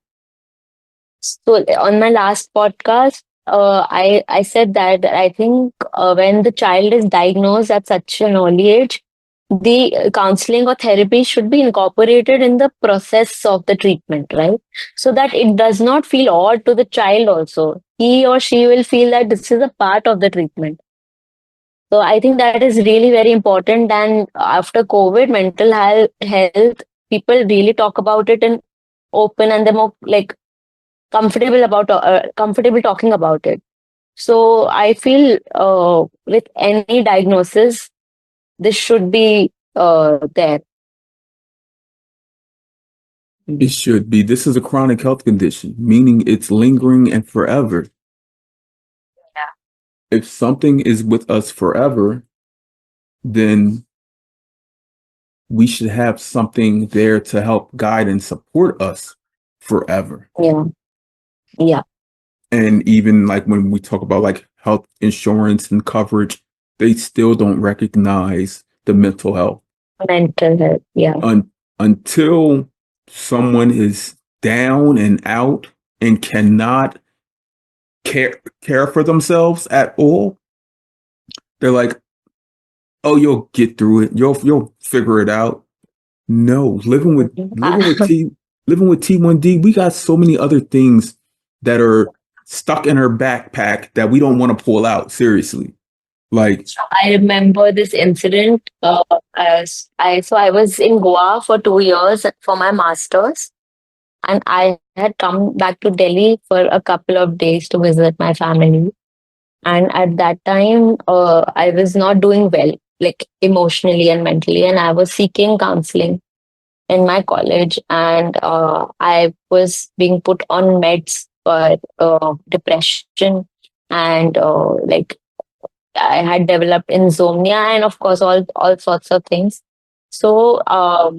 B: so, on my last podcast, I said that I think when the child is diagnosed at such an early age, the counseling or therapy should be incorporated in the process of the treatment, right? So that it does not feel odd to the child also. He or she will feel that this is a part of the treatment. So I think that is really very important. And after COVID, health, people really talk about it in open, and they're more like comfortable talking about it. So I feel with any diagnosis, this should be there.
A: It should be. This is a chronic health condition, meaning it's lingering and forever.
B: Yeah.
A: If something is with us forever, then we should have something there to help guide and support us forever.
B: Yeah. Yeah.
A: And even like when we talk about like health insurance and coverage, they still don't recognize the mental health.
B: Mental health. Yeah.
A: Until someone is down and out and cannot care for themselves at all, they're like, "Oh, you'll get through it. You'll figure it out." No, living with T1D, we got so many other things that are stuck in our backpack that we don't want to pull out seriously. Like,
B: I remember this incident. As I was in Goa for 2 years for my masters, and I had come back to Delhi for a couple of days to visit my family. And at that time, I was not doing well, like emotionally and mentally, and I was seeking counseling in my college, and I was being put on meds for depression, and like I had developed insomnia, and of course all sorts of things. So I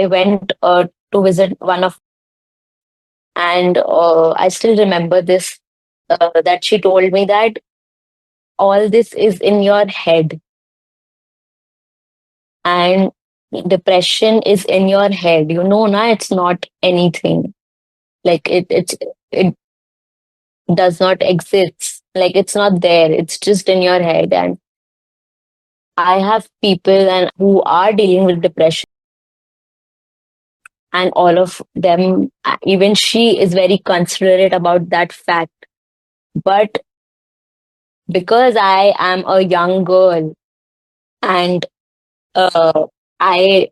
B: went to visit one of, and I still remember this, that she told me that all this is in your head, and depression is in your head. Na, it's not anything. Like it does not exist. Like it's not there. It's just in your head. And I have people and who are dealing with depression, and all of them, even she is very considerate about that fact. But because I am a young girl, and uh, I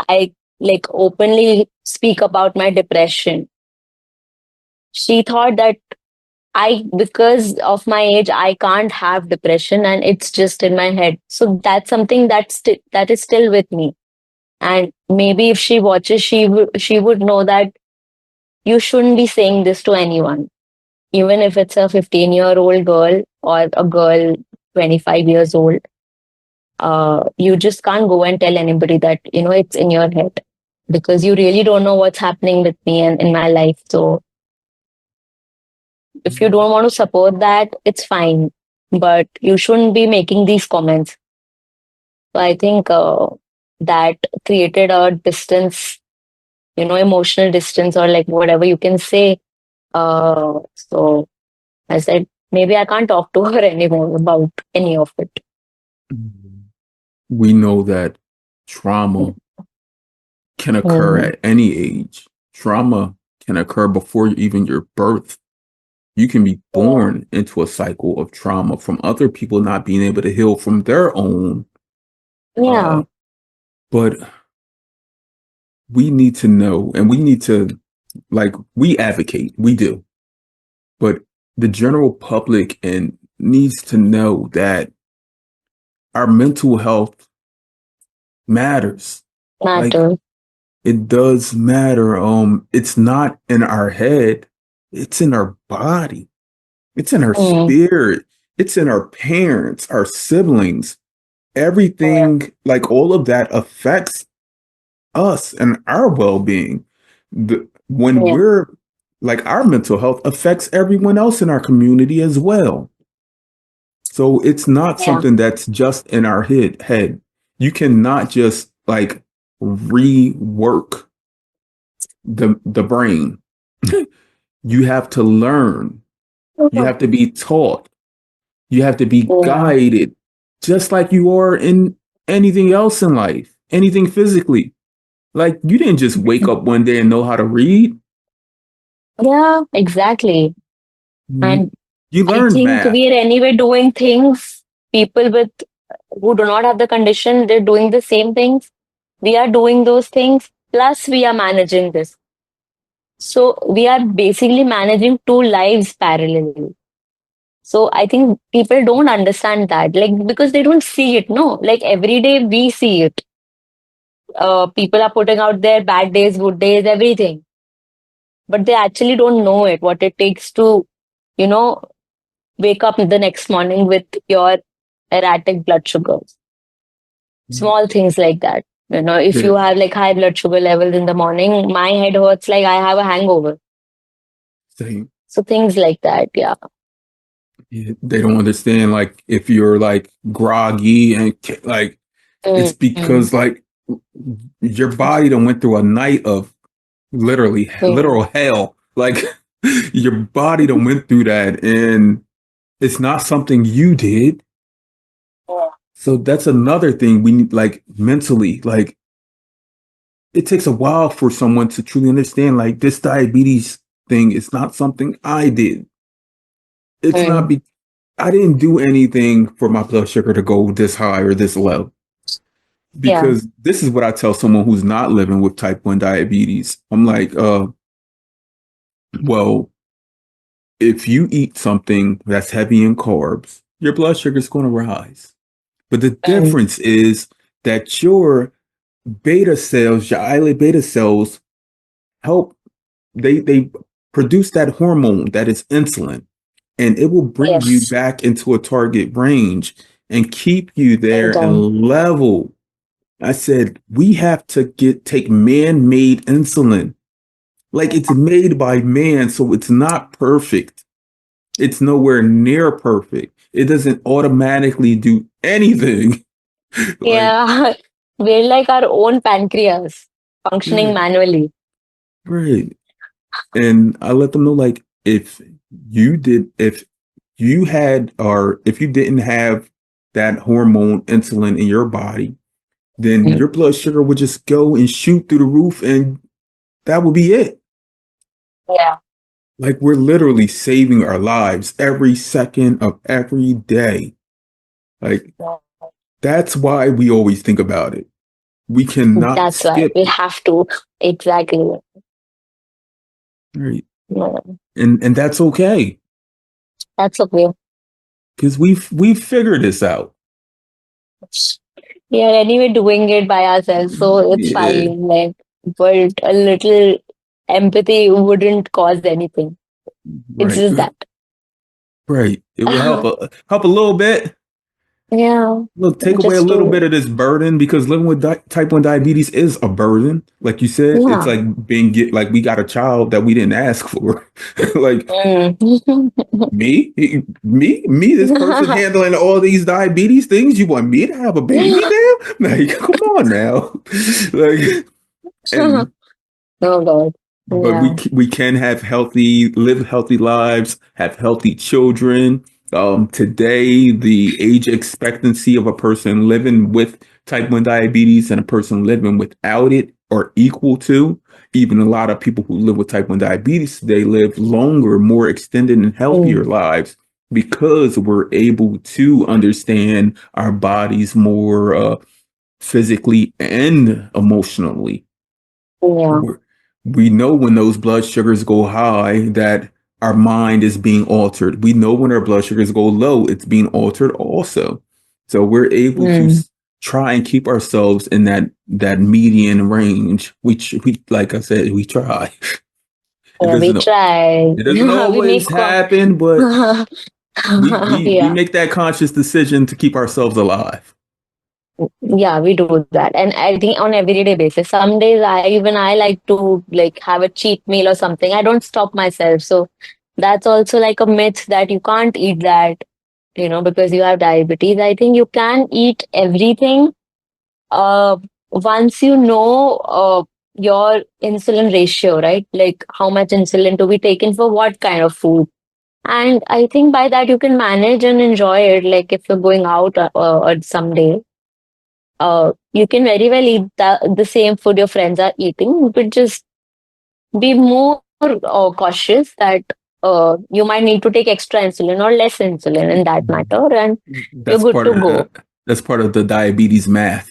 B: I like openly speak about my depression, she thought that because of my age, I can't have depression, and it's just in my head. So that's something that is still with me. And maybe if she watches, she would know that you shouldn't be saying this to anyone, even if it's a 15-year-old girl or a girl 25 years old. You just can't go and tell anybody that, it's in your head, because you really don't know what's happening with me and in my life. So if you don't want to support that, it's fine, but you shouldn't be making these comments. So I think that created a distance, emotional distance, or like whatever you can say. So I said, maybe I can't talk to her anymore about any of it.
A: we know that trauma can occur at any age. Trauma can occur before even your birth. You can be born into a cycle of trauma from other people not being able to heal from their own.
B: Yeah.
A: But we need to know, and we need to, like, we advocate, we do. But the general public and needs to know that our mental health matters. Like, it does matter. It's not in our head, it's in our body, it's in our spirit, it's in our parents, our siblings. Everything, like all of that affects us and our well-being. When we're like, our mental health affects everyone else in our community as well. So it's not something that's just in our head. You cannot just like rework the brain. You have to learn. You have to be taught. You have to be guided just like you are in anything else in life, anything physically. Like you didn't just wake up one day and know how to read.
B: Yeah, exactly.
A: You,
B: And
A: you
B: I
A: learned
B: think
A: math.
B: we are anyway doing things, people with who do not have the condition, they're doing the same things. We are doing those things, plus we are managing this. So we are basically managing two lives parallelly. So I think people don't understand that, like because they don't see it. No, like every day we see it. People are putting out their bad days, good days, everything, but they actually don't know it. What it takes to, you know, wake up the next morning with your erratic blood sugars. Small things like that. If
A: Yeah,
B: you have like high blood sugar levels in the morning, my head hurts like I have a hangover.
A: same.
B: So things like that, yeah.
A: Yeah, they don't understand like if you're like groggy and like it's
B: Mm-hmm.
A: because like your body done went through a night of literally literal hell. Like your body done went through that and it's not something you did. So that's another thing we need like mentally, like it takes a while for someone to truly understand like this diabetes thing is not something I did. It's not
B: Mm,
A: be I didn't do anything for my blood sugar to go this high or this low.
B: yeah.
A: Because this is what I tell someone who's not living with type 1 diabetes. I'm like, well, if you eat something that's heavy in carbs, your blood sugar is going to rise. But the
B: Mm,
A: difference is that your beta cells, your islet beta cells, help they produce that hormone that is insulin, and it will bring you
B: yes,
A: back into a target range and keep you there
B: anytime.
A: and level. I said we have to take man-made insulin. Like it's made by man, so it's not perfect. It's nowhere near perfect. It doesn't automatically do anything. Like,
B: Yeah, we're like our own pancreas functioning
A: yeah,
B: manually.
A: right. And I let them know, like, if you had, or if you didn't have that hormone insulin in your body, then
B: Mm,
A: your blood sugar would just go and shoot through the roof, and that would be it.
B: yeah.
A: Like, we're literally saving our lives every second of every day. Like, that's why we always think about it. We cannot
B: That's why
A: skip
B: we
A: it.
B: have to. Exactly.
A: Right.
B: Yeah,
A: And that's okay.
B: that's okay.
A: Because we've figured this out.
B: We are anyway doing it by ourselves, so it's
A: Yeah.
B: fine. Like, but a little empathy wouldn't cause anything. It's
A: Right.
B: just that.
A: Right. It will help a little bit.
B: Yeah,
A: Look, take away a
B: just
A: little
B: to,
A: bit of this burden because living with type 1 diabetes is a burden. Like you said, it's
B: yeah.
A: like like we got a child that we didn't ask for. Like
B: Mm.
A: me, this person handling all these diabetes things. You want me to have a baby now? Like, come on now. Like, and
B: Oh God.
A: but
B: Yeah.
A: we can have live healthy lives, have healthy children. Today, the age expectancy of a person living with type 1 diabetes and a person living without it are equal to. Even a lot of people who live with type 1 diabetes, they live longer, more extended and
B: Mm.
A: healthier lives because we're able to understand our bodies more physically and emotionally.
B: Yeah.
A: We're, we know when those blood sugars go high that our mind is being altered. We know when our blood sugars go low, it's being altered also. So we're able to
B: Mm.
A: try and keep ourselves in that median range. We like I said, we try. It
B: Yeah, we
A: doesn't
B: try.
A: it doesn't
B: We make
A: always happen, but we
B: yeah.
A: make that conscious decision to keep ourselves alive.
B: Yeah, we do that. And I think on everyday basis. Some days I like to like have a cheat meal or something. I don't stop myself. So that's also like a myth that you can't eat that, because you have diabetes. I think you can eat everything once you know your insulin ratio, right? Like how much insulin to be taken for what kind of food. And I think by that you can manage and enjoy it. Like if you're going out someday, you can very well eat the same food your friends are eating, but just be more cautious that you might need to take extra insulin or less insulin in that matter, and you're
A: That's
B: good
A: part
B: to
A: of
B: go.
A: that's part of the diabetes math.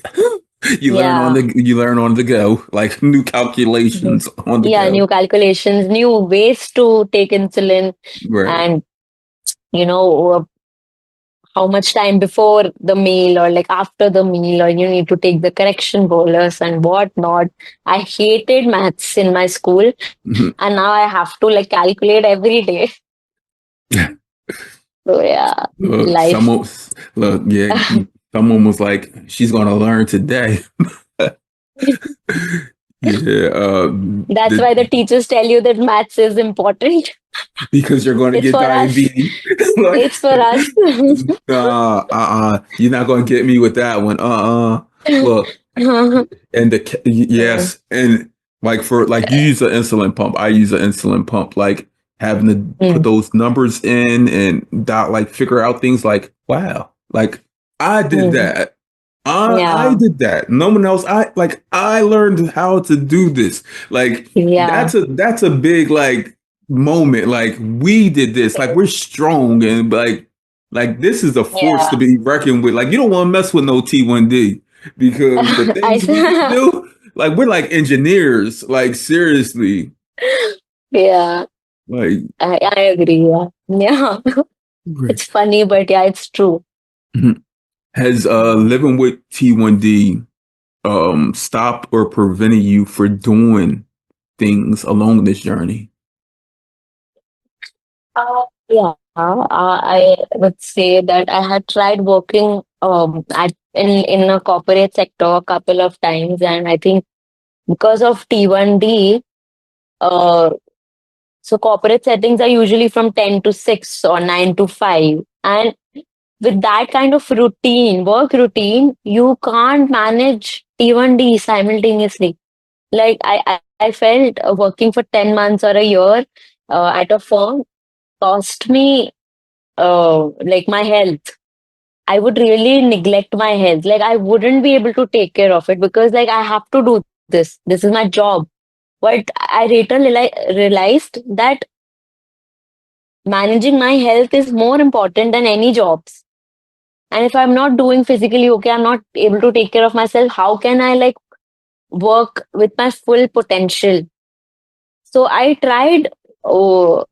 B: Yeah.
A: You learn on the go, like new
B: Mhm.
A: calculations on the
B: Yeah,
A: go.
B: new calculations, new ways to take insulin,
A: Right.
B: and you know how much time before the meal or like after the meal, or you need to take the correction bolus and whatnot. I hated maths in my school, and now I have to like calculate every day. So yeah,
A: Look,
B: life.
A: someone look, yeah, someone was like, she's gonna learn today. Yeah,
B: That's
A: the
B: why the teachers tell you that maths is important.
A: because you're gonna
B: It's
A: get
B: for us.
A: diabetes. Like,
B: It's for us.
A: you're not gonna get me with that one. Look, and
B: Mm,
A: yes, and like for like you use an insulin pump, I use an insulin pump. Like having to put
B: mm,
A: those numbers in and dot like figure out things like wow, like I did
B: mm.
A: that. I
B: Yeah,
A: did that. No one else. I learned how to do this. Like
B: yeah,
A: that's a big like moment. Like we did this. Like we're strong and like this is a force to
B: yeah.
A: be reckoned with. Like you don't want to mess with no T1D because the things we can
B: I,
A: do, like we're like engineers. Like seriously,
B: yeah,
A: like
B: I agree. Yeah, yeah. It's funny, but yeah, it's true.
A: has living with T1D stopped or prevented you for doing things along this journey?
B: Yeah, I would say that I had tried working at in a corporate sector a couple of times, and I think because of T1D, uh, so corporate settings are usually from 10 to 6 or 9 to 5, and with that kind of routine, work routine, you can't manage T1D simultaneously. Like I felt working for 10 months or a year at a firm cost me like my health. I would really neglect my health. Like I wouldn't be able to take care of it because like I have to do this. This is my job. But I later realized that managing my health is more important than any jobs. And if I'm not doing physically okay, I'm not able to take care of myself. How can I like work with my full potential? So I tried oh,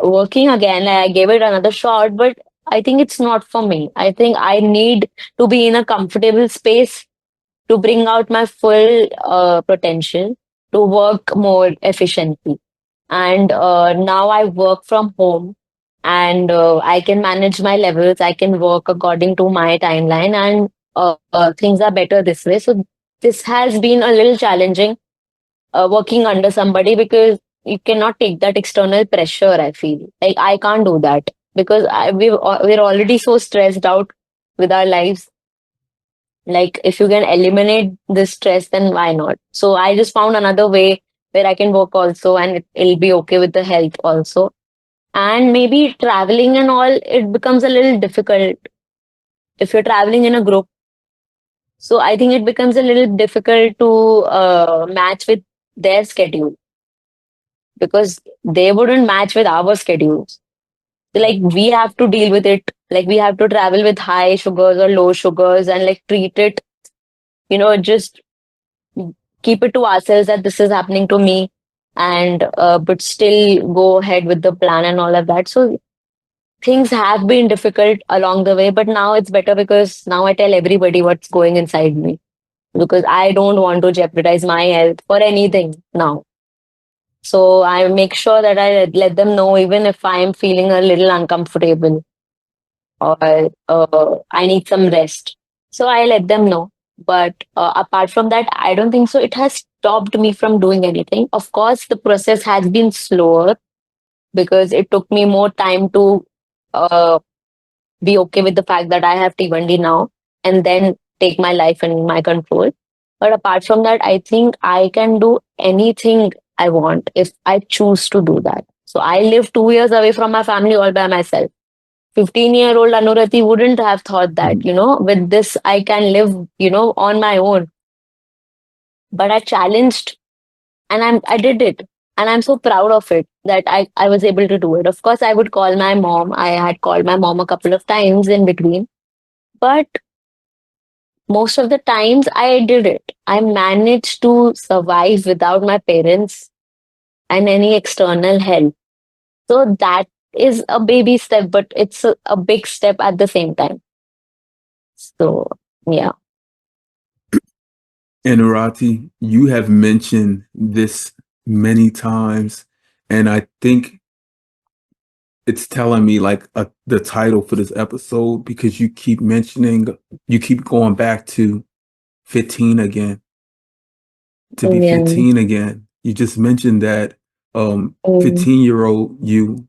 B: working again. I gave it another shot, but I think it's not for me. I think I need to be in a comfortable space to bring out my full potential to work more efficiently. And now I work from home, and I can manage my levels. I can work according to my timeline, and things are better this way. So this has been a little challenging working under somebody because you cannot take that external pressure. I feel like I can't do that because we're already so stressed out with our lives. Like if you can eliminate this stress, then why not? So I just found another way where I can work also, and it'll be okay with the health also. And maybe traveling and all, it becomes a little difficult if you're traveling in a group. So I think it becomes a little difficult to match with their schedule because they wouldn't match with our schedules. So, like we have to deal with it. Like we have to travel with high sugars or low sugars and like treat it, just keep it to ourselves that this is happening to me, and but still go ahead with the plan and all of that. So things have been difficult along the way, but now it's better because now I tell everybody what's going inside me because I don't want to jeopardize my health for anything now. So I make sure that I let them know even if I'm feeling a little uncomfortable or I need some rest. So I let them know. But apart from that, I don't think so. It has stopped me from doing anything. Of course, the process has been slower because it took me more time to uh, be okay with the fact that I have T1D now and then take my life in my control. But apart from that, I think I can do anything I want if I choose to do that. So I live 2 years away from my family all by myself. 15-year-old Anurati wouldn't have thought that, with this I can live, on my own. But I challenged and I did it. And I'm so proud of it that I was able to do it. Of course, I would call my mom. I had called my mom a couple of times in between. But most of the times I did it. I managed to survive without my parents and any external help. So that is a baby step, but it's a big step at the same time. So, yeah.
A: Anurati, you have mentioned this many times, and I think it's telling me like the title for this episode because you keep going back to 15 again, to be
B: Yeah.
A: 15 again. You just mentioned that
B: Mm,
A: 15-year-old you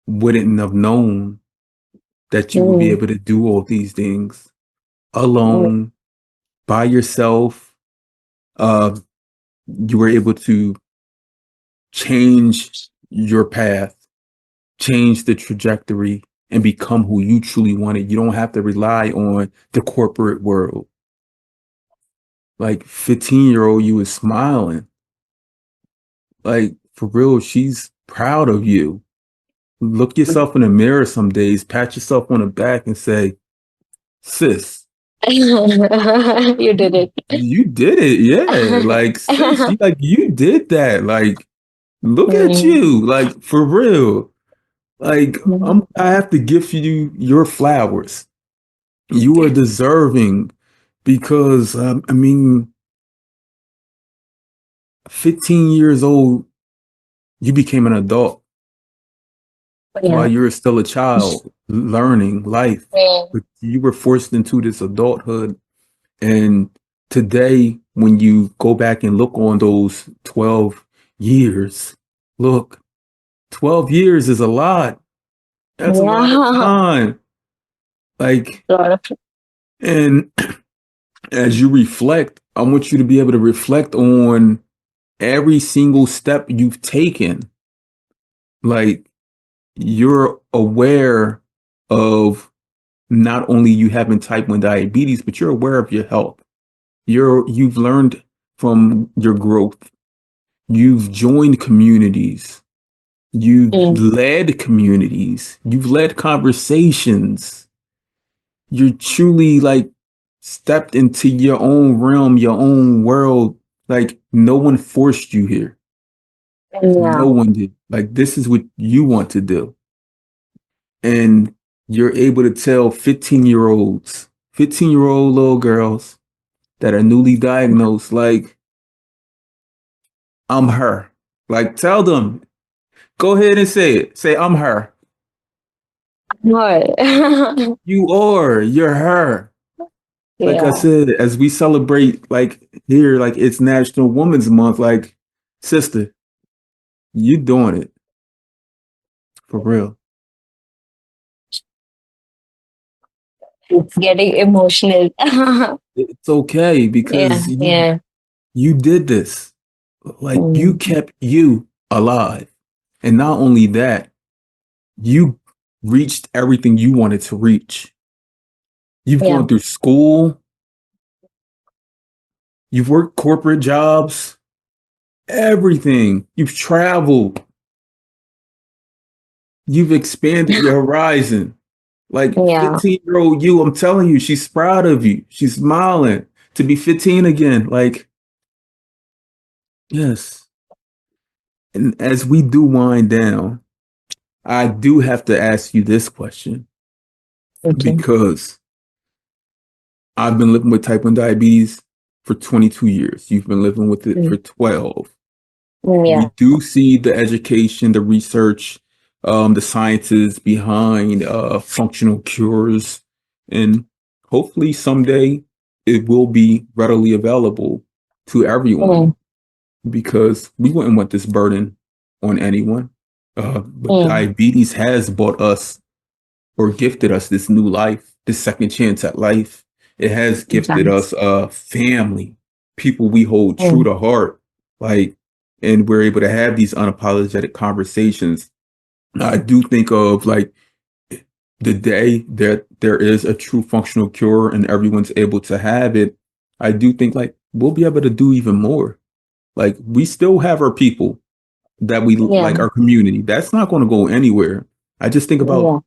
A: wouldn't have known that you would be
B: mm,
A: able to do all these things
B: mm,
A: alone, by yourself. Uh, you were able to change your path, change the trajectory, and become who you truly wanted. You don't have to rely on the corporate world. Like 15-year-old you is smiling. Like for real, she's proud of you. Look yourself in the mirror some days, pat yourself on the back and say, sis,
B: you did it.
A: you did it. Yeah. Like, sis, you did that. Like, look at
B: Mm,
A: you. Like, for real. Like,
B: mm,
A: I have to give you your flowers. You are deserving because, I mean, 15 years old, you became an adult while
B: yeah.
A: you were still a child learning life.
B: Mm,
A: But you were forced into this adulthood. And today, when you go back and look on those 12 years, look, 12 years is a lot. That's a lot of
B: yeah.
A: time. Like,
B: A lot of
A: and as you reflect, I want you to be able to reflect on every single step you've taken. Like, you're aware of not only you having type 1 diabetes, but you're aware of your health. You've learned from your growth. You've joined communities. You've
B: mm,
A: led communities. You've led conversations. You're truly like stepped into your own realm, your own world. Like no one forced you here. No
B: yeah.
A: one did. Like this is what you want to do. And you're able to tell 15-year-olds, 15-year-old little girls that are newly diagnosed, like, I'm her. Like tell them, go ahead and say it. Say, I'm her.
B: No.
A: You're her. Like I
B: Yeah.
A: said, as we celebrate, like here, like it's National Women's Month, like, sister, you doing it for real.
B: It's getting emotional.
A: It's okay
B: Yeah.
A: because
B: Yeah.
A: you did this. Like you
B: Mm,
A: kept you alive. And not only that, you reached everything you wanted to reach. You've
B: yeah.
A: gone through school, you've worked corporate jobs, everything. You've traveled, you've expanded your horizon. Like
B: Yeah.
A: 15-year-old you, I'm telling you, she's proud of you. She's smiling to be 15 again. Like, yes. And as we do wind down, I do have to ask you this question
B: Okay.
A: because I've been living with type 1 diabetes for 22 years. You've been living with it
B: Mm,
A: for 12. We
B: yeah.
A: do see the education, the research, the sciences behind functional cures, and hopefully someday it will be readily available to everyone
B: Mm,
A: because we wouldn't want this burden on anyone. But
B: mm,
A: diabetes has brought us or gifted us this new life, this second chance at life. It has gifted
B: thanks.
A: us family, people we hold true
B: Mm,
A: to heart, like, and we're able to have these unapologetic conversations. I do think of like the day that there is a true functional cure and everyone's able to have it. I do think like we'll be able to do even more. Like we still have our people that we like,
B: Yeah.
A: our community. That's not going to go anywhere. I just think about
B: Yeah.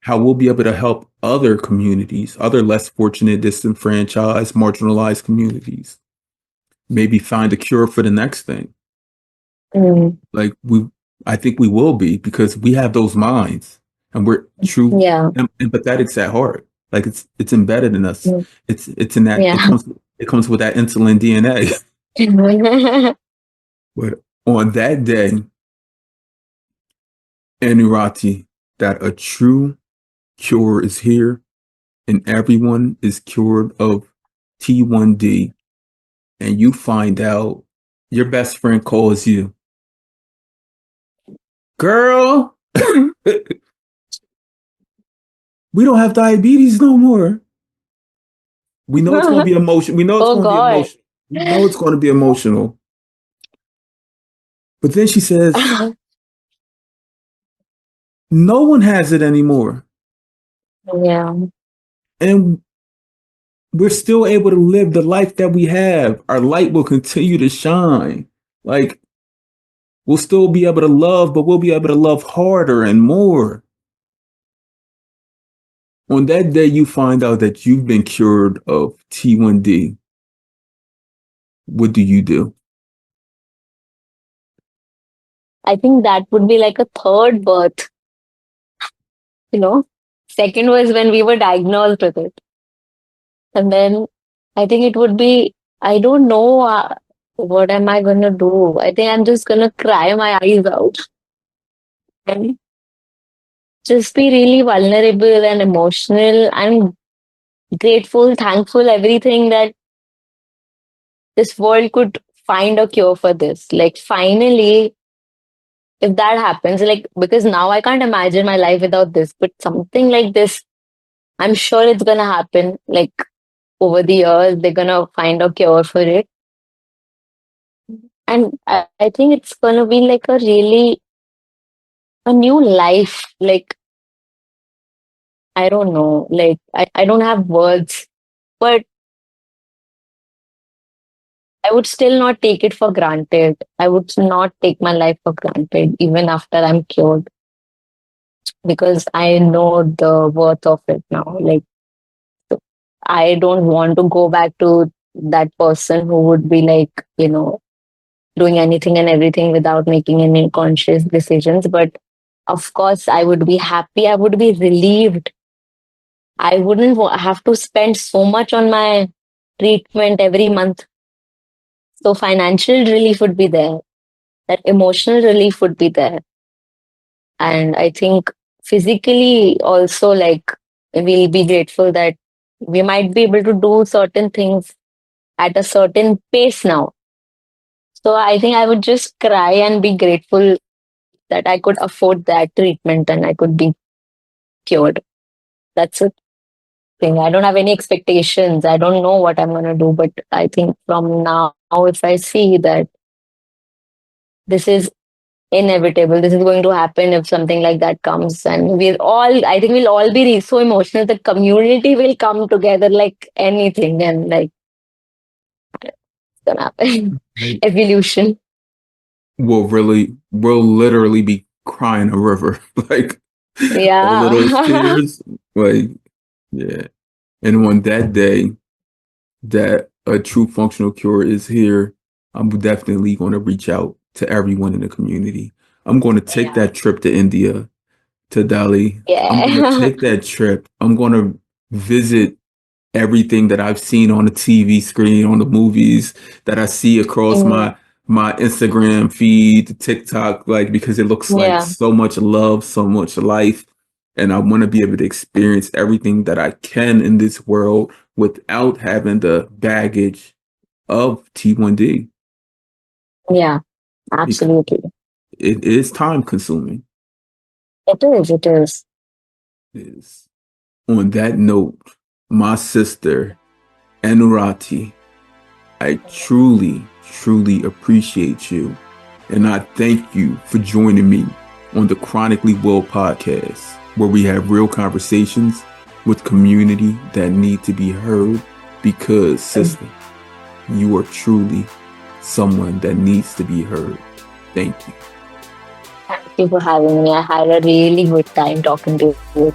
A: how we'll be able to help other communities, other less fortunate, disenfranchised, marginalized communities, maybe find a cure for the next thing.
B: Mm.
A: Like I think we will be because we have those minds and we're true
B: Yeah.
A: empathetics at heart. Like it's embedded in us.
B: Mm.
A: It's in that
B: Yeah.
A: it comes with that insulin DNA. But on that day, Anurati, that a true cure is here and everyone is cured of T1D, and you find out your best friend calls you, girl, we don't have diabetes no more. We know it's going to be emotional. We know it's
B: Oh
A: going to be
B: God.
A: emotional. We know it's going to be emotional. But then she says, no one has it anymore.
B: Yeah.
A: And we're still able to live the life that we have. Our light will continue to shine. Like we'll still be able to love, but we'll be able to love harder and more. On that day, you find out that you've been cured of T1D. What do you do?
B: I think that would be like a third birth, you know. Second was when we were diagnosed with it. And then I think it would be, I don't know, what am I going to do? I think I'm just going to cry my eyes out and just be really vulnerable and emotional and grateful, thankful, everything that this world could find a cure for this. Like, finally, if that happens, like, because now I can't imagine my life without this, but something like this, I'm sure it's going to happen. Like, over the years, they're going to find a cure for it. And I think it's going to be like a really a new life. Like, I don't know. Like, I don't have words, but I would still not take it for granted. I would not take my life for granted, even after I'm cured, because I know the worth of it now. Like, I don't want to go back to that person who would be like, doing anything and everything without making any conscious decisions. But of course, I would be happy. I would be relieved. I wouldn't have to spend so much on my treatment every month. So financial relief would be there. That emotional relief would be there. And I think physically also, like, we'll be grateful that we might be able to do certain things at a certain pace now. So I think I would just cry and be grateful that I could afford that treatment and I could be cured. That's it. Thing. I don't have any expectations. I don't know what I'm going to do, but I think from now, if I see that this is inevitable, this is going to happen if something like that comes, and I think we'll all be so emotional. The community will come together like anything, and like it's gonna happen.
A: Like,
B: Evolution.
A: we'll literally be crying a river. Like all of those
B: Yeah.
A: tears. Like, yeah. And on that day that a true functional cure is here, I'm definitely going to reach out to everyone in the community. I'm going to take
B: Yeah.
A: that trip to India, to Delhi. I'm going to
B: Yeah.
A: take that trip. I'm going to visit everything that I've seen on the TV screen, on the movies that I see across
B: Mm,
A: my Instagram feed, TikTok, like because it looks like
B: yeah.
A: so much love, so much life. And I want to be able to experience everything that I can in this world without having the baggage of T1D.
B: Yeah.
A: Because
B: Absolutely.
A: it is time consuming.
B: It is. It is.
A: Is on that note, my sister Anurati, I truly, truly appreciate you. And I thank you for joining me on the Chronically Well podcast, where we have real conversations with community that need to be heard because, sister, you are truly someone that needs to be heard. Thank you.
B: Thank you for having me. I had a really good time talking to you.